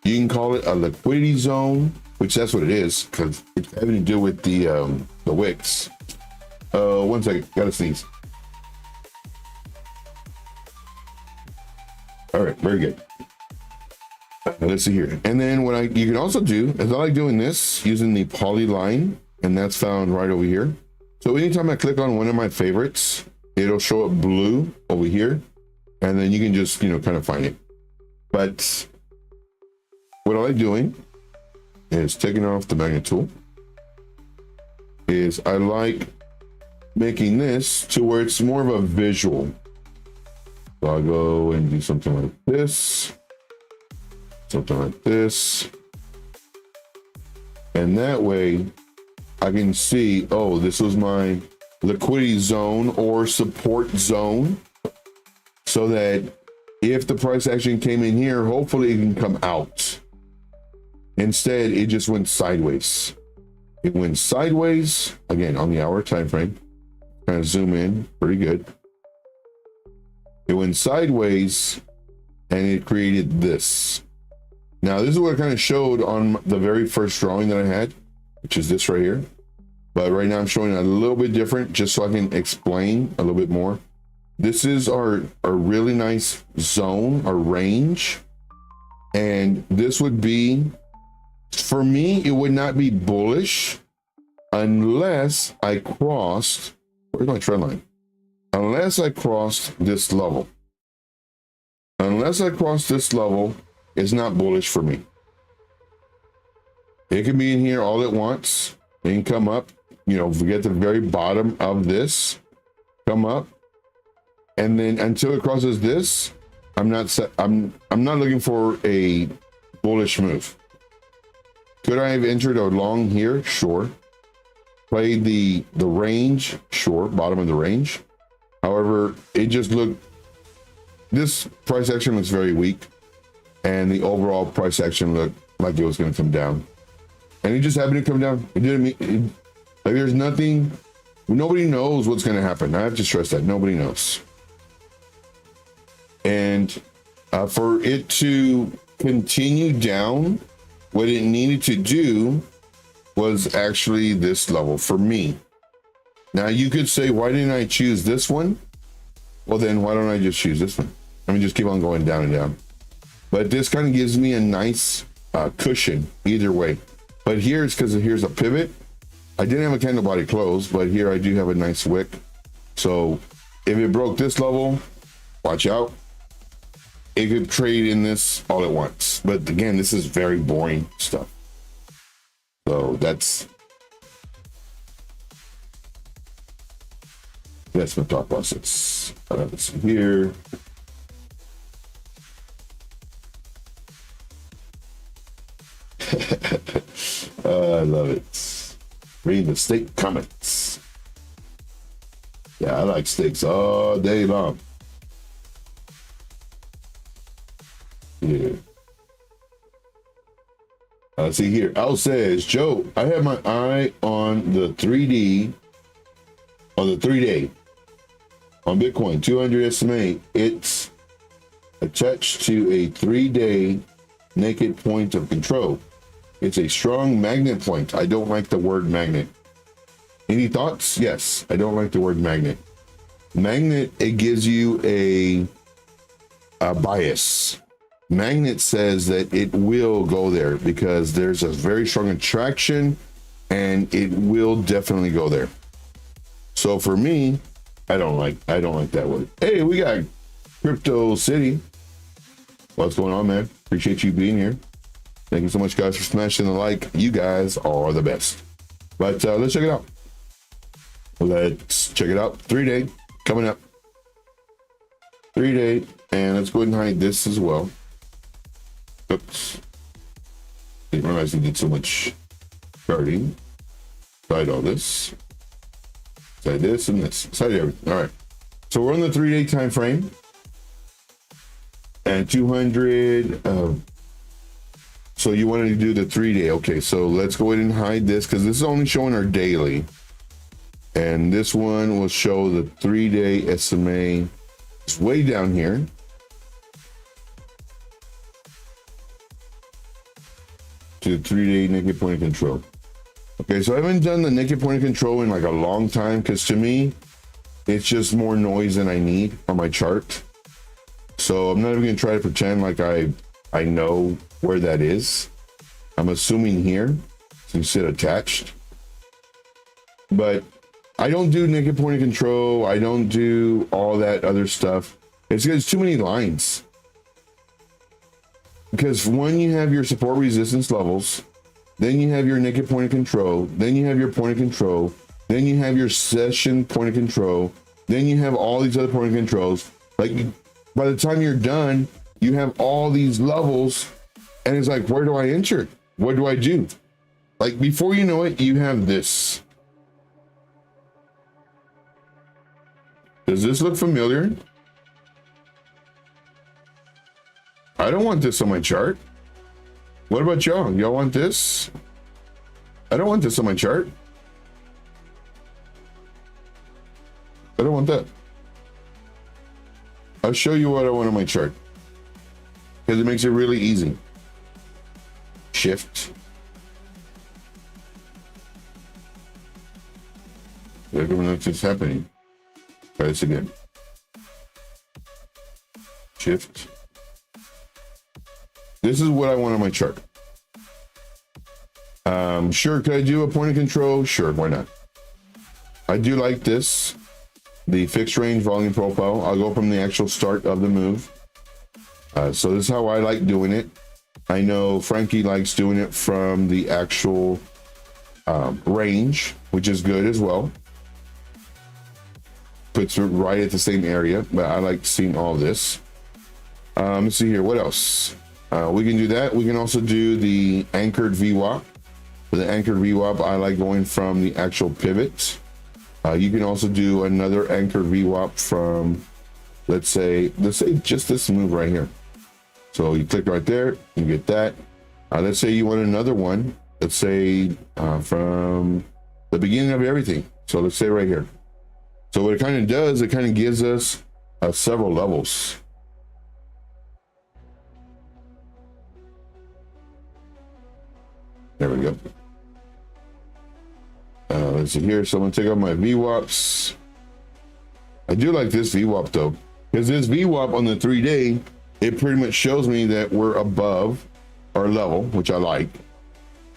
You can call it a liquidity zone, which that's what it is, because it's having to do with the wicks. 1 second, gotta sneeze. All right, very good. Let's see here. And then what you can also do is I like doing this using the polyline, and that's found right over here. So anytime I click on one of my favorites, it'll show up blue over here, and then you can just, you know, kind of find it. But what I like doing is taking off the magnet tool. I like making this to where it's more of a visual. So I'll go and do something like this. Something like this. And that way I can see, oh, this was my liquidity zone or support zone. So that if the price action came in here, hopefully it can come out. Instead, it just went sideways. It went sideways, again, on the hour time frame. Kind of zoom in, pretty good. It went sideways and it created this. Now, this is what I kind of showed on the very first drawing that I had, which is this right here. But right now I'm showing it a little bit different just so I can explain a little bit more. This is our really nice zone, our range. And this would be, for me, it would not be bullish unless I crossed, where's my trend line? Unless I crossed this level. Unless I cross this level, it's not bullish for me. It can be in here all at once. It can come up, you know, get to the very bottom of this, come up, and then until it crosses this, I'm not looking for a bullish move. Could I have entered a long here? Sure. Played the range? Sure, bottom of the range. However, it just looked, this price action looks very weak, and the overall price action looked like it was going to come down, and it just happened to come down. It didn't mean, like, there's nothing, nobody knows what's going to happen. I have to stress that nobody knows. And for it to continue down, what it needed to do was actually this level for me. Now you could say, why didn't I choose this one? Well, then why don't I just choose this one? Let me just keep on going down and down. But this kind of gives me a nice cushion either way. But here's because here's a pivot. I didn't have a candle body close, but here I do have a nice wick. So if it broke this level, watch out. It could trade in this all at once. But again, this is very boring stuff. So that's my thought process. Let's see here. I love it. Read the steak comments. Yeah, I like steaks all day long. Yeah. See here, Al says, Joe, I have my eye on the 3D, on the 3-day, on Bitcoin, 200 SMA. It's attached to a 3-day naked point of control. It's a strong magnet point. I don't like the word magnet. Any thoughts? Yes, I don't like the word magnet. Magnet, it gives you a bias. Magnet says that it will go there because there's a very strong attraction and it will definitely go there. So for me, I don't like that word. Hey, we got Crypto City. What's going on, man? Appreciate you being here. Thank you so much, guys, for smashing the like. You guys are the best. But let's check it out. Let's check it out. 3-day coming up. 3-day, and let's go ahead and hide this as well. Oops. Didn't realize I did so much charting. Hide all this. Hide this and this. Hide everything. All right. So we're on the 3-day time frame. And 200. So you wanted to do the 3-day. Okay, so let's go ahead and hide this because this is only showing our daily. And this one will show the 3-day SMA. It's way down here. To the 3-day naked point of control. Okay, so I haven't done the naked point of control in like a long time because to me, it's just more noise than I need on my chart. So I'm not even gonna try to pretend like I know where that is. I'm assuming here, since it's attached. But I don't do naked point of control. I don't do all that other stuff. It's because too many lines. Because when you have your support resistance levels, then you have your naked point of control, then you have your point of control, then you have your session point of control, then you have all these other point of controls. Like by the time you're done, you have all these levels and it's like, where do I enter? What do I do? Like before you know it, you have this. Does this look familiar? I don't want this on my chart. What about y'all? Y'all want this? I don't want this on my chart. I don't want that. I'll show you what I want on my chart because it makes it really easy. Shift. Everyone knows what's happening. Try this again. Shift. This is what I want on my chart. Sure, could I do a point of control? Sure, why not? I do like this, the fixed range volume profile. I'll go from the actual start of the move. So this is how I like doing it. I know Frankie likes doing it from the actual range, which is good as well. Puts it right at the same area, but I like seeing all this. Let's see here, what else? We can do that. We can also do the anchored VWAP. For the anchored VWAP, I like going from the actual pivot. You can also do another anchored VWAP from, let's say just this move right here. So you click right there, you get that. Let's say you want another one. Let's say from the beginning of everything. So let's say right here. So what it kind of does, it kind of gives us several levels. There we go. Let's see here. So I'm gonna take out my VWAPs. I do like this VWAP though, because this VWAP on the 3-day, it pretty much shows me that we're above our level, which I like.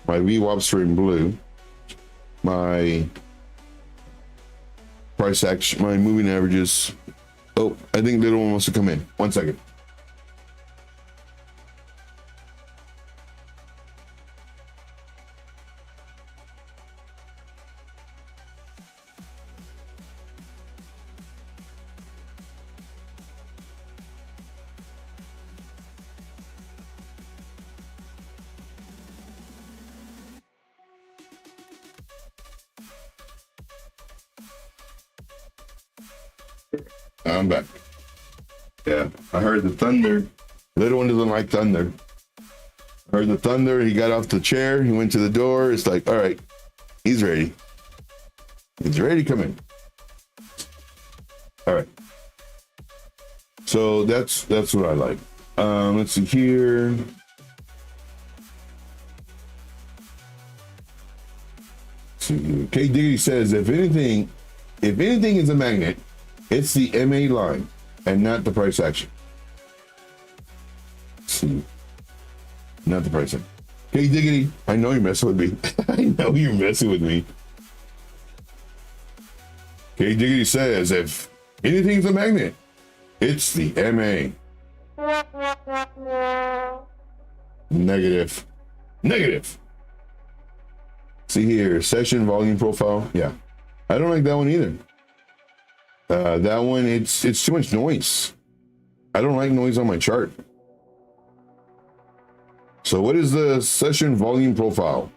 My VWAPs are in blue. My price action, my moving averages. Oh, I think little one wants to come in. 1 second. I'm back. Yeah, I heard the thunder. Little one doesn't like thunder. Heard the thunder. He got off the chair. He went to the door. It's like, all right, he's ready. He's ready to come in. All right. So that's what I like. Let's see here. K Diggity says if anything is a magnet, it's the MA line and not the price action. Let's see, not the price action. K Diggity, I know you're messing with me. I know you're messing with me. K Diggity says if anything is a magnet, it's the MA. Negative. Negative. See here, session volume profile. Yeah, I don't like that one either. That one, it's too much noise. I don't like noise on my chart. So what is the session volume profile?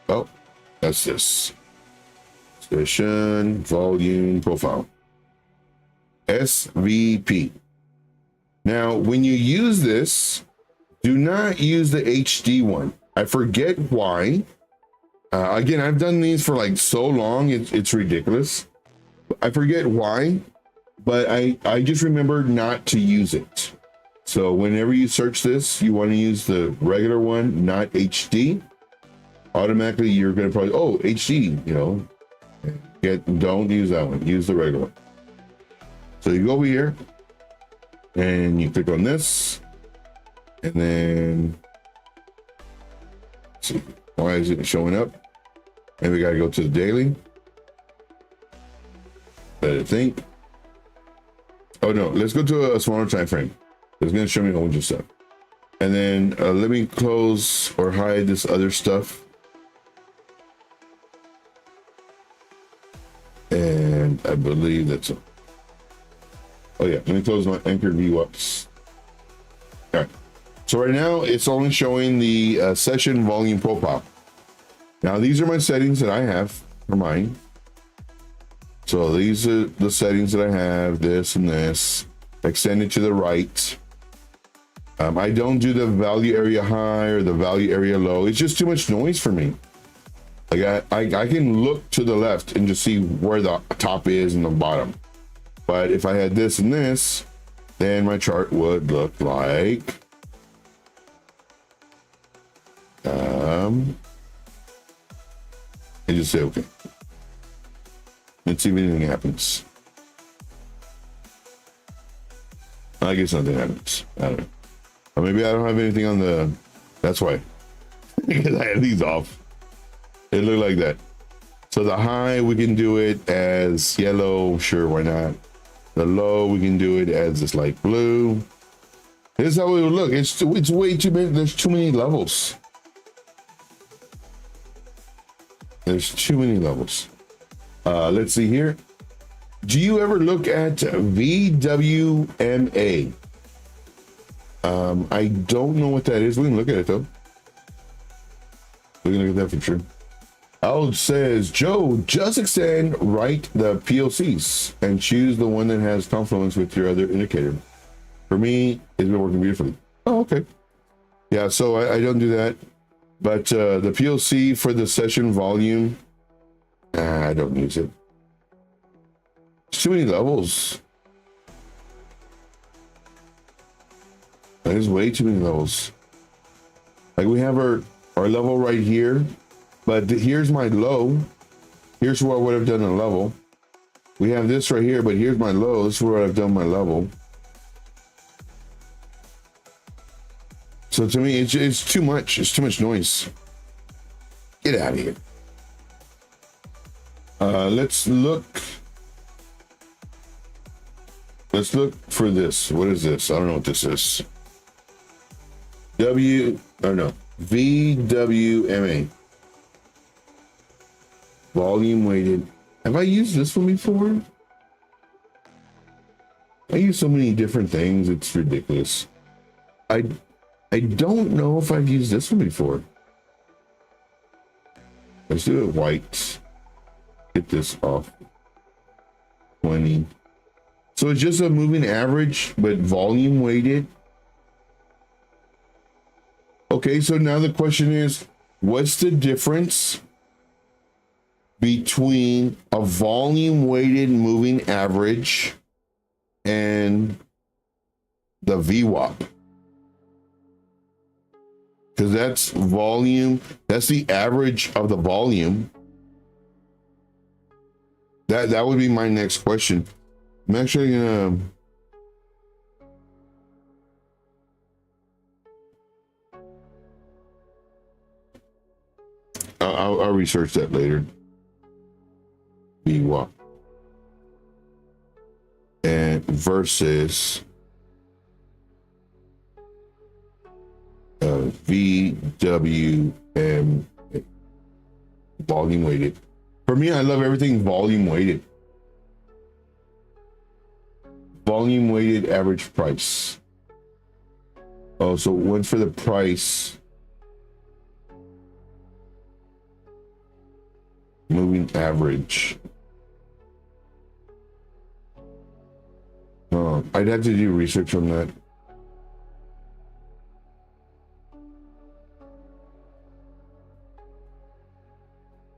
Oh, that's this. Session volume profile. SVP. Now, when you use this, do not use the HD one. I forget why. Again, I've done these for like so long, it's ridiculous. I forget why, but I just remember not to use it. So whenever you search this, you want to use the regular one, not HD. Automatically, you're going to probably, oh, HD, you know, don't use that one. Use the regular one. So you go over here and you click on this, and then let's see, why is it showing up? And we got to go to the daily. Let it think. Oh no, let's go to a smaller time frame. It's going to show me a whole bunch of stuff. And then let me close or hide this other stuff. And I believe that's it. Oh yeah, let me close my anchor view ups. All right. So right now it's only showing the session volume profile. Now these are my settings that I have for mine. So these are the settings that I have, this and this, extended to the right. I don't do the value area high or the value area low. It's just too much noise for me. Like I can look to the left and just see where the top is and the bottom. But if I had this and this, then my chart would look like and just say okay. Let's see if anything happens. I guess nothing happens. I don't know. Or maybe I don't have anything on the, that's why. Because I have these off. It looked like that. So the high, we can do it as yellow. Sure, why not? The low, we can do it as this light blue. This is how it would look. It's way too many. There's too many levels. There's too many levels. Let's see here. Do you ever look at VWMA? I don't know what that is. We can look at it though. We can look at that for sure. Al says, Joe, just extend right the PLCs and choose the one that has confluence with your other indicator. For me, it's been working beautifully. Oh, okay. Yeah, so I don't do that. But the PLC for the session volume, I don't use it. There's too many levels. There's way too many levels. Like we have our level right here, but here's my low. Here's where I would have done a level. We have this right here, but here's my low. This is where I've done my level. So to me, it's too much. It's too much noise. Get out of here. Let's look for this. What is this? I don't know what this is. VWMA. Volume weighted. Have I used this one before? I use so many different things. It's ridiculous. I don't know if I've used this one before. Let's do it white. Get this off. 20. So it's just a moving average, but volume weighted. Okay, so now the question is, what's the difference between a volume weighted moving average and the VWAP? Because that's volume, that's the average of the volume. That would be my next question. I'm actually gonna I'll research that later. VWAP and versus VWM, volume weighted. For me, I love everything volume weighted. Volume weighted average price. Oh, so one for the price. Moving average. Oh, I'd have to do research on that.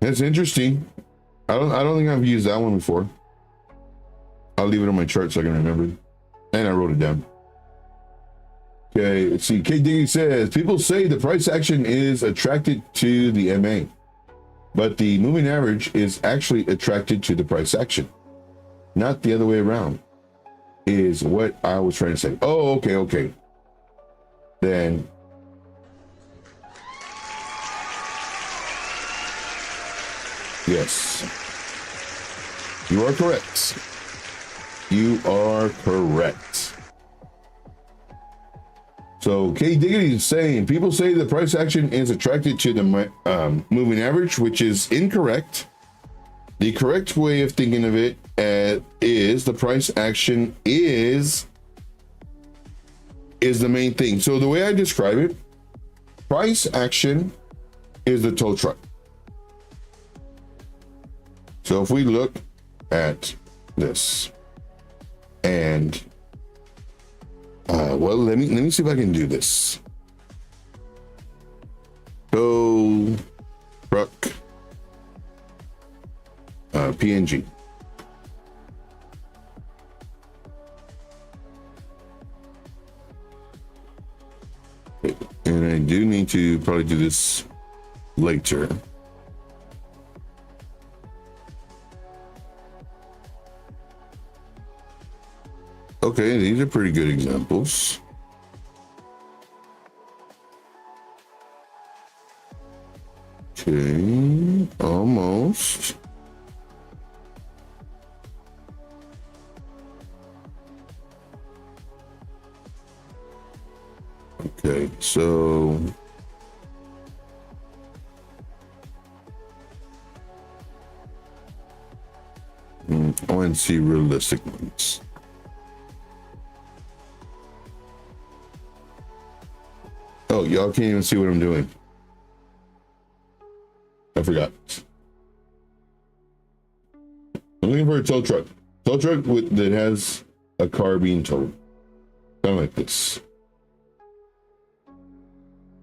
That's interesting. I don't think I've used that one before. I'll leave it on my chart so I can remember. And I wrote it down. Okay, let's see. K Diggy says, people say the price action is attracted to the MA, but the moving average is actually attracted to the price action, not the other way around, is what I was trying to say. Oh, okay. Then yes, you are correct. You are correct. So K Diggity is saying, people say the price action is attracted to the moving average, which is incorrect. The correct way of thinking of it is the price action is the main thing. So the way I describe it, price action is the tow truck. So if we look at this, and well, let me see if I can do this. Tow truck PNG. And I do need to probably do this later. Okay, these are pretty good examples. Okay, almost. Okay, so I want to see realistic ones. Oh, y'all can't even see what I'm doing. I forgot. I'm looking for a tow truck. Tow truck that has a car being towed. Kind of like this.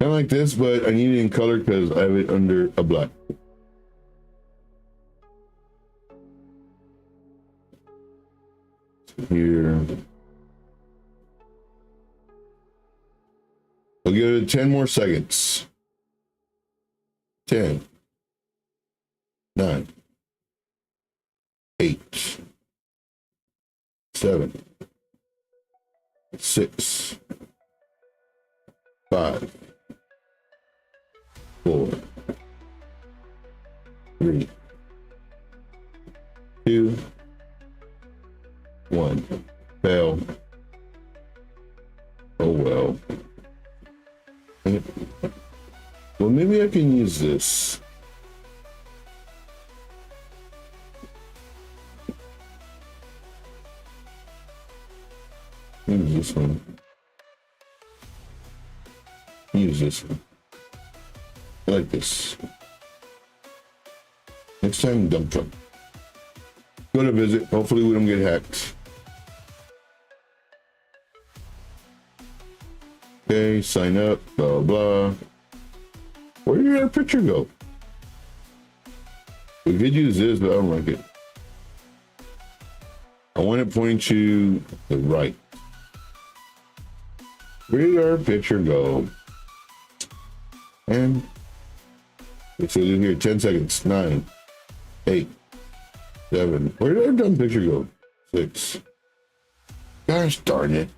Kind of like this, but I need it in color because I have it under a black. Here. I'll give it 10 more seconds. 10, 9, 8, 7, 6, 5, 4, 3, 2, 1. Fail. Oh well. Well, maybe I can use this. Use this one. Use this one. I like this. Next time, dump truck. Go to visit. Hopefully we don't get hacked. Okay, Okay, sign up, blah, blah. Where did our picture go? We could use this, but I don't like it. I want it pointing to the right. Where did our picture go? And let's see here, 10 seconds, 9, 8, 7. Where did our dumb picture go? 6. Gosh darn it.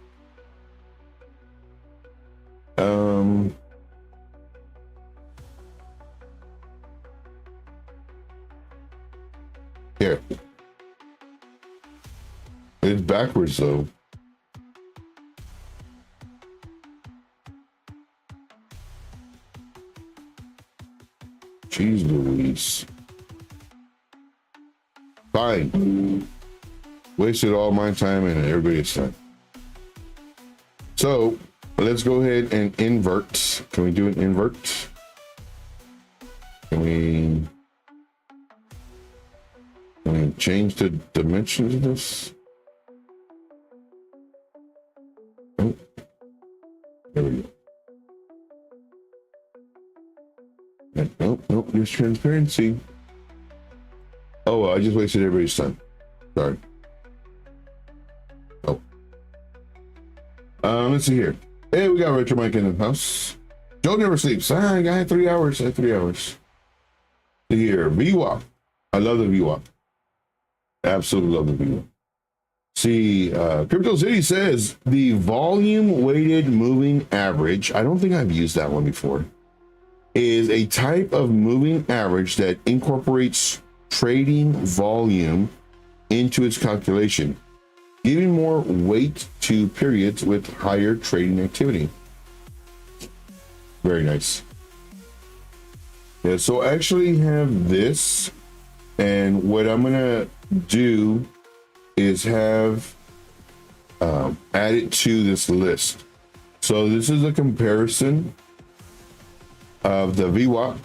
Here. It's backwards though. Jeez Louise. Fine. Wasted all my time and everybody's time. So let's go ahead and invert. Can we do an invert? Can we change the dimensions of this? Oh, there we go. Nope, there's transparency. Oh, well, I just wasted everybody's time. Sorry. Oh. Let's see here. Hey, we got Retro Mike in the house. Joe never sleeps. I got 3 hours. I had 3 hours. Here, VWAP. I love the VWAP. Absolutely love the VWAP. See, Crypto City says the volume weighted moving average. I don't think I've used that one before. Is a type of moving average that incorporates trading volume into its calculation, giving more weight to periods with higher trading activity. Very nice. Yeah, so I actually have this, and what I'm gonna do is have add it to this list. So this is a comparison of the VWAP,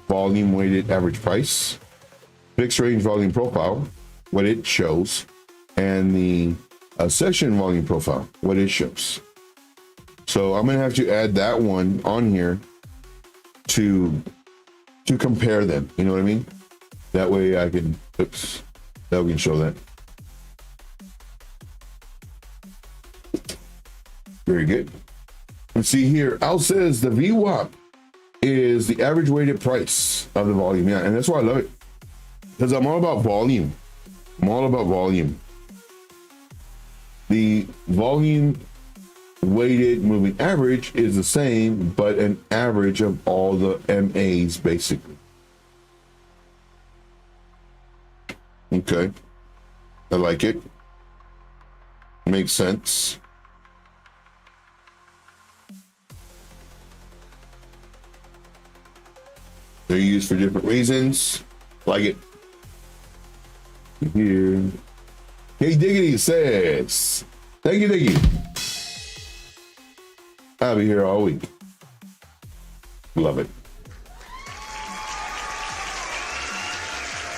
volume weighted average price, fixed range volume profile, what it shows, and the session volume profile, what it shows. So I'm gonna have to add that one on here to compare them. You know what I mean? That way I can, that we can show that. Very good. Let's see here. Al says the VWAP is the average weighted price of the volume. Yeah, and that's why I love it, because I'm all about volume. I'm all about volume. The volume weighted moving average is the same, but an average of all the MAs basically. Okay, I like it. Makes sense. They're used for different reasons. Like it. Here. Hey Diggity says, thank you. I'll be here all week. Love it.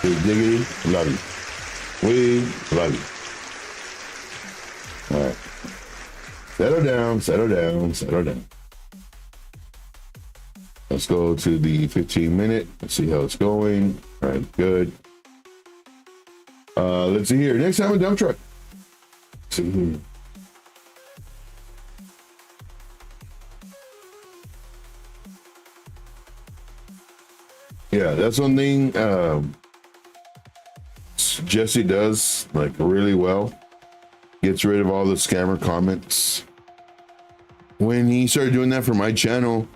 Hey Diggity, love you. We love you. All right. Settle down. Let's go to the 15-minute. Let's see how it's going. All right, good. Let's see here. Next time a dump truck. Let's see here. Yeah, that's one thing Jesse does like really well. Gets rid of all the scammer comments. When he started doing that for my channel,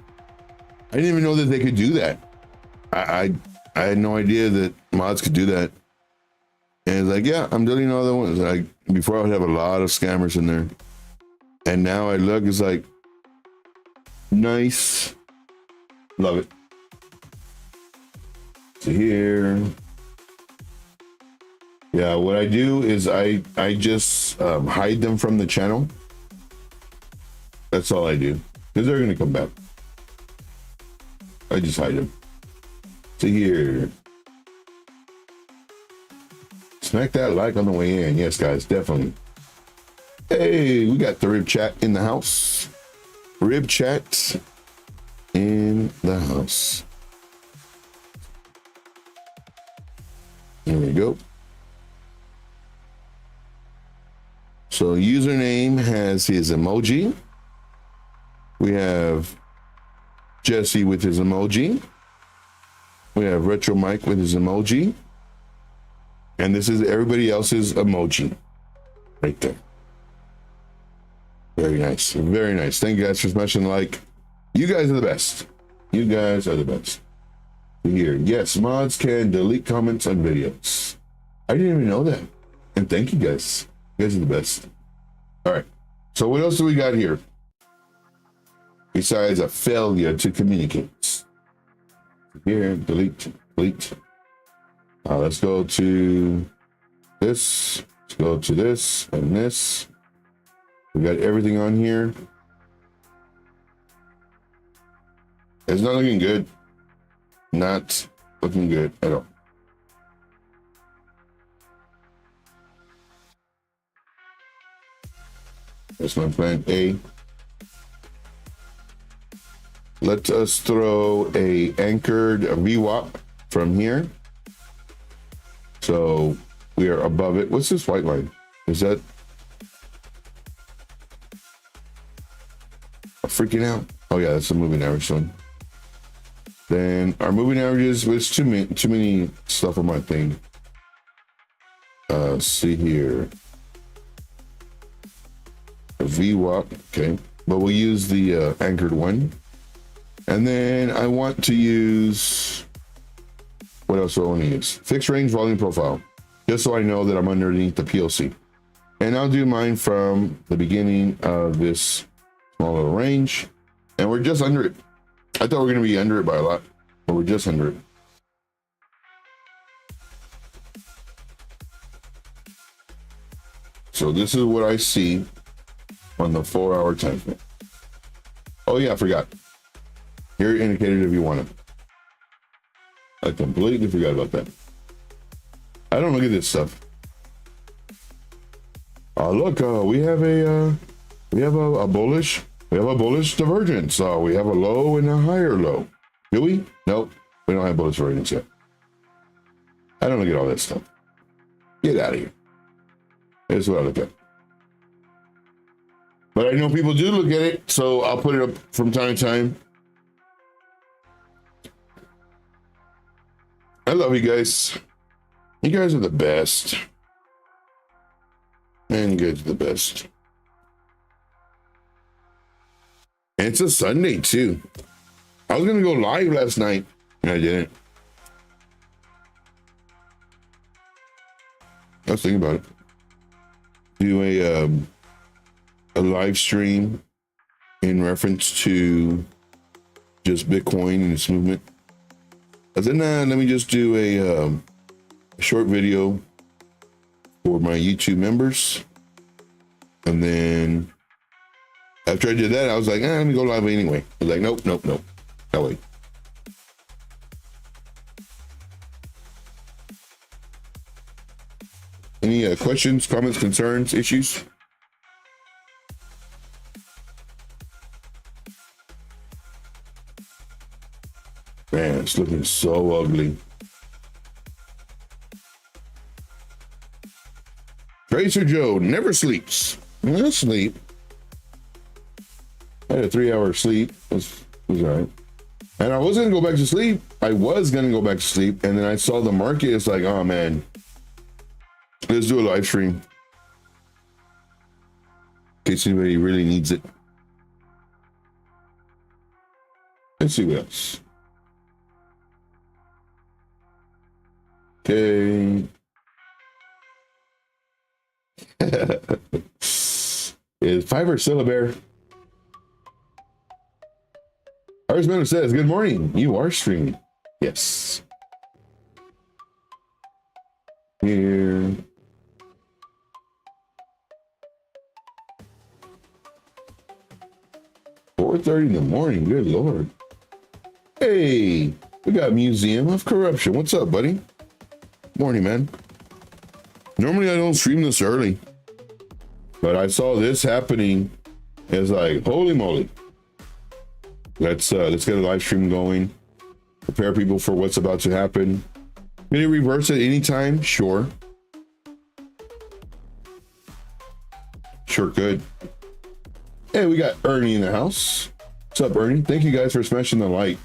I didn't even know that they could do that. I had no idea that mods could do that. And it's like, yeah, I'm deleting all the ones. Like before I would have a lot of scammers in there. And now I look, it's like, nice. Love it. So here. Yeah, what I do is I just hide them from the channel. That's all I do. Because they're going to come back. I just hide them. So here. Smack that like on the way in. Yes, guys, definitely. Hey, we got the rib chat in the house. Rib chat in the house. There we go. So username has his emoji. We have Jesse with his emoji. We have Retro Mike with his emoji. And this is everybody else's emoji right there. Very nice. Very nice. Thank you guys for smashing the like. You guys are the best. You guys are the best. Here. Yes, mods can delete comments on videos. I didn't even know that. And thank you guys. You guys are the best. All right. So what else do we got here? Besides a failure to communicate. Here, delete. Let's go to this. Let's go to this and this. We got everything on here. It's not looking good. Not looking good at all. That's my plan A. Let us throw a anchored VWAP from here. So we are above it. What's this white line? Is that freaking out? Oh yeah, that's a moving average one. Then our moving averages was too many stuff on my thing. See here. A VWAP, okay. But we'll use the anchored one. And then I want to use, what else do I want to use? Fixed range volume profile, just so I know that I'm underneath the PLC. And I'll do mine from the beginning of this small little range. And we're just under it. I thought we were going to be under it by a lot, but we're just under it. So this is what I see on the 4-hour time frame. Oh yeah, I forgot. Here indicated if you want it. I completely forgot about that. I don't look at this stuff. Look, we have a bullish divergence. We have a low and a higher low. Do we? Nope. We don't have bullish divergence yet. I don't look at all that stuff. Get out of here. That's what I look at. But I know people do look at it, so I'll put it up from time to time. I love you guys. You guys are the best. Man, you guys are the best. And it's a Sunday too. I was gonna go live last night and I didn't. I was thinking about it. Do a live stream in reference to just Bitcoin and its movement. I said, nah, let me just do a short video for my YouTube members. And then after I did that, I was like, let me go live anyway. I was like, nope. That way. Any questions, comments, concerns, issues? Man, it's looking so ugly. Tracer Joe never sleeps. I sleep. I had a 3-hour sleep. It was all right. And I was going to go back to sleep. And then I saw the market. It's like, oh man, let's do a live stream. In case anybody really needs it. Let's see what else. Okay. Is Fiverr still a bear? Arsman says, good morning. You are streaming. Yes. Here. $4:30 in the morning. Good Lord. Hey, we got Museum of Corruption. What's up, buddy? Morning, man. Normally I don't stream this early, but I saw this happening. It's like, holy moly. Let's get a live stream going. Prepare people for what's about to happen. Can you reverse at any time? Sure. Sure could. Hey, we got Ernie in the house. What's up, Ernie? Thank you guys for smashing the like.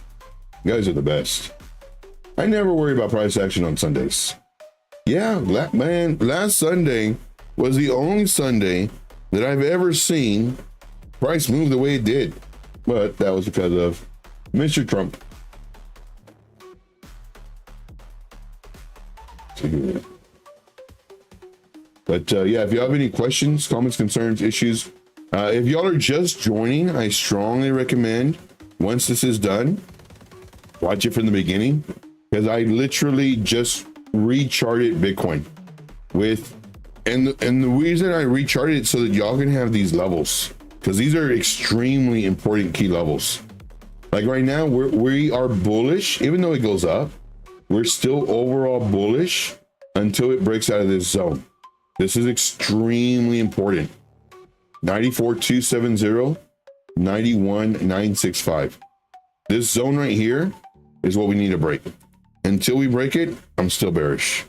You guys are the best. I never worry about price action on Sundays. Yeah, man, last Sunday was the only Sunday that I've ever seen price move the way it did. But that was because of Mr. Trump. But yeah, if you have any questions, comments, concerns, issues, if y'all are just joining, I strongly recommend once this is done, watch it from the beginning, because I literally just recharted Bitcoin with, and the reason I recharted it so that y'all can have these levels, because these are extremely important key levels. Like right now, we are bullish, even though it goes up, we're still overall bullish until it breaks out of this zone. This is extremely important. 94,270, 91,965. This zone right here is what we need to break. Until we break it, I'm still bearish.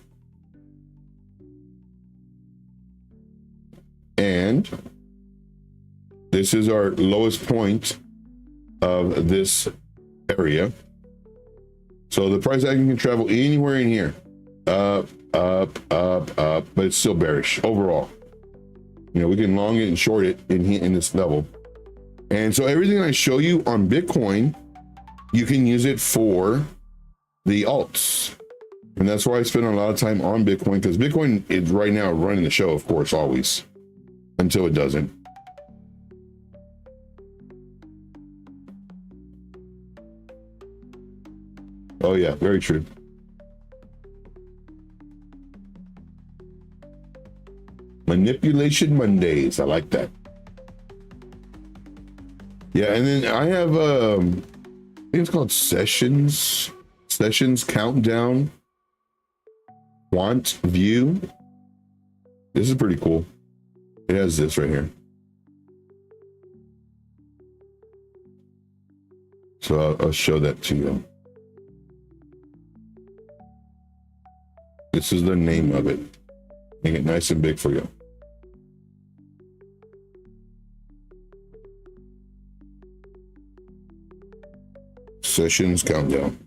And this is our lowest point of this area. So the price action can travel anywhere in here. Up, but it's still bearish overall. You know, we can long it and short it in this level. And so everything I show you on Bitcoin, you can use it for the alts. And that's why I spend a lot of time on Bitcoin, because Bitcoin is right now running the show, of course, always, until it doesn't. Oh yeah, very true. Manipulation Mondays, I like that. Yeah, and then I have I think it's called Sessions Countdown Quant View. This is pretty cool. It has this right here. So I'll show that to you. This is the name of it. Make it nice and big for you. Sessions Countdown.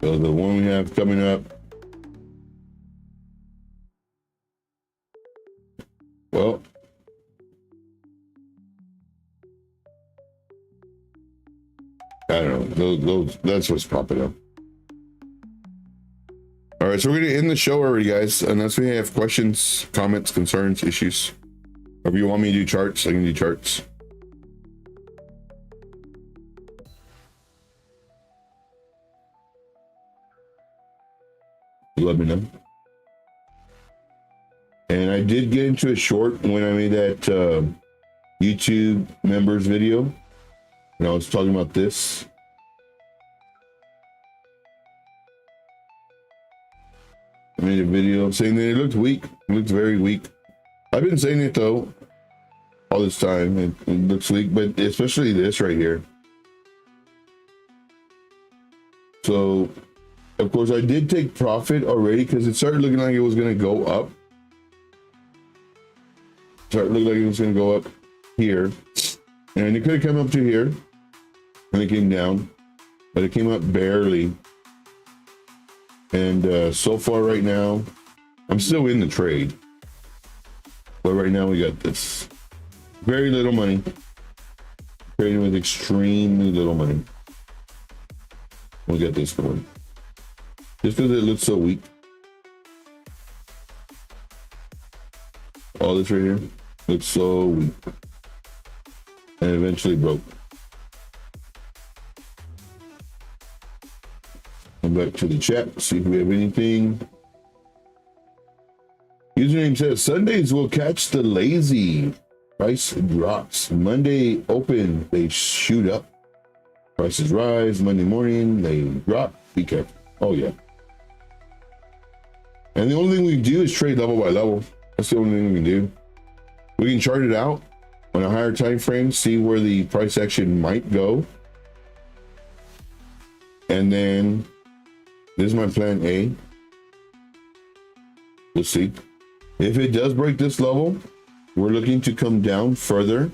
So the one we have coming up. Well, I don't know. Those that's what's popping up. All right, so we're gonna end the show already, guys. Unless we have questions, comments, concerns, issues. Or if you want me to do charts, I can do charts. Let me know. And I did get into a short when I made that YouTube members video. And I was talking about this. I made a video saying that it looked weak. It looks very weak. I've been saying it though all this time. It looks weak, but especially this right here. So, of course, I did take profit already because it started looking like it was going to go up. Started looking like it was going to go up here. And it could have come up to here. And it came down. But it came up barely. And so far right now, I'm still in the trade. But right now we got this. Very little money. Trading with extremely little money. We'll get this going. Just because it looks so weak. All this right here looks so weak. And eventually broke. Come back to the chat, see if we have anything. Username says, Sundays will catch the lazy. Price drops. Monday open, they shoot up. Prices rise. Monday morning, they drop. Be careful. Oh yeah. And the only thing we can do is trade level by level. That's the only thing we can do. We can chart it out on a higher time frame, see where the price action might go. And then this is my plan A. We'll see. If it does break this level, we're looking to come down further.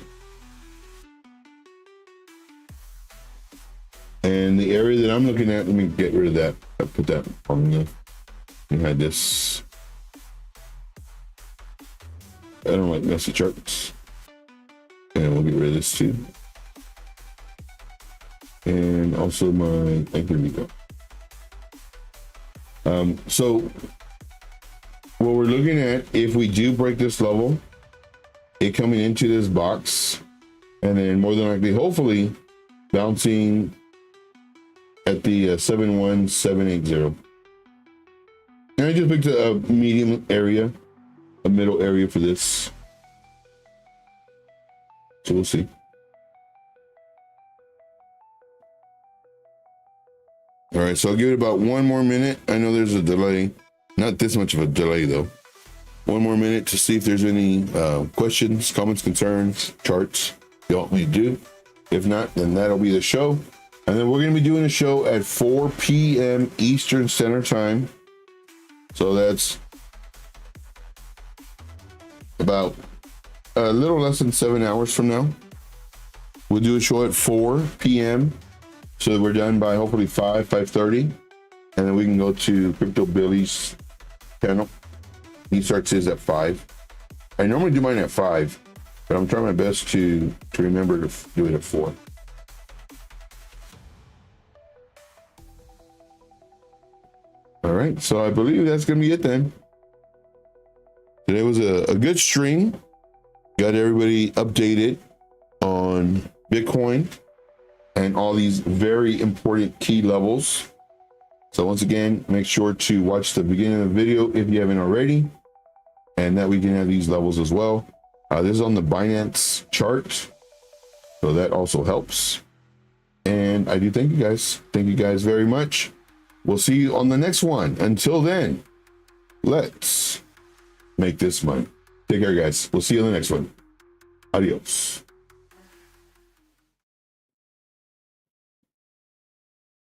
And the area that I'm looking at, let me get rid of that. I put that on the, we had this. I don't like messy charts. And we'll get rid of this too. And also my, here we go. So what we're looking at, if we do break this level, it coming into this box, and then more than likely, hopefully bouncing at the 71780. And I just picked a medium area, a middle area for this. So we'll see. All right, so I'll give it about 1 more minute. I know there's a delay, not this much of a delay though. 1 more minute to see if there's any questions, comments, concerns, charts you want me to do. If not, then that'll be the show. And then we're going to be doing a show at 4 p.m. Eastern Standard Time. So that's about a little less than 7 hours from now. We'll do a show at 4 p.m. so that we're done by hopefully 5:30. And then we can go to Crypto Billy's channel. He starts his at 5. I normally do mine at 5, but I'm trying my best to remember to do it at 4. All right, so I believe that's gonna be it then. Today was a good stream. Got everybody updated on Bitcoin and all these very important key levels. So once again, make sure to watch the beginning of the video if you haven't already, and that we can have these levels as well. This is on the Binance chart, so that also helps. And I do thank you guys. Thank you guys very much. We'll see you on the next one. Until then, let's make this money. Take care, guys. We'll see you on the next one. Adios.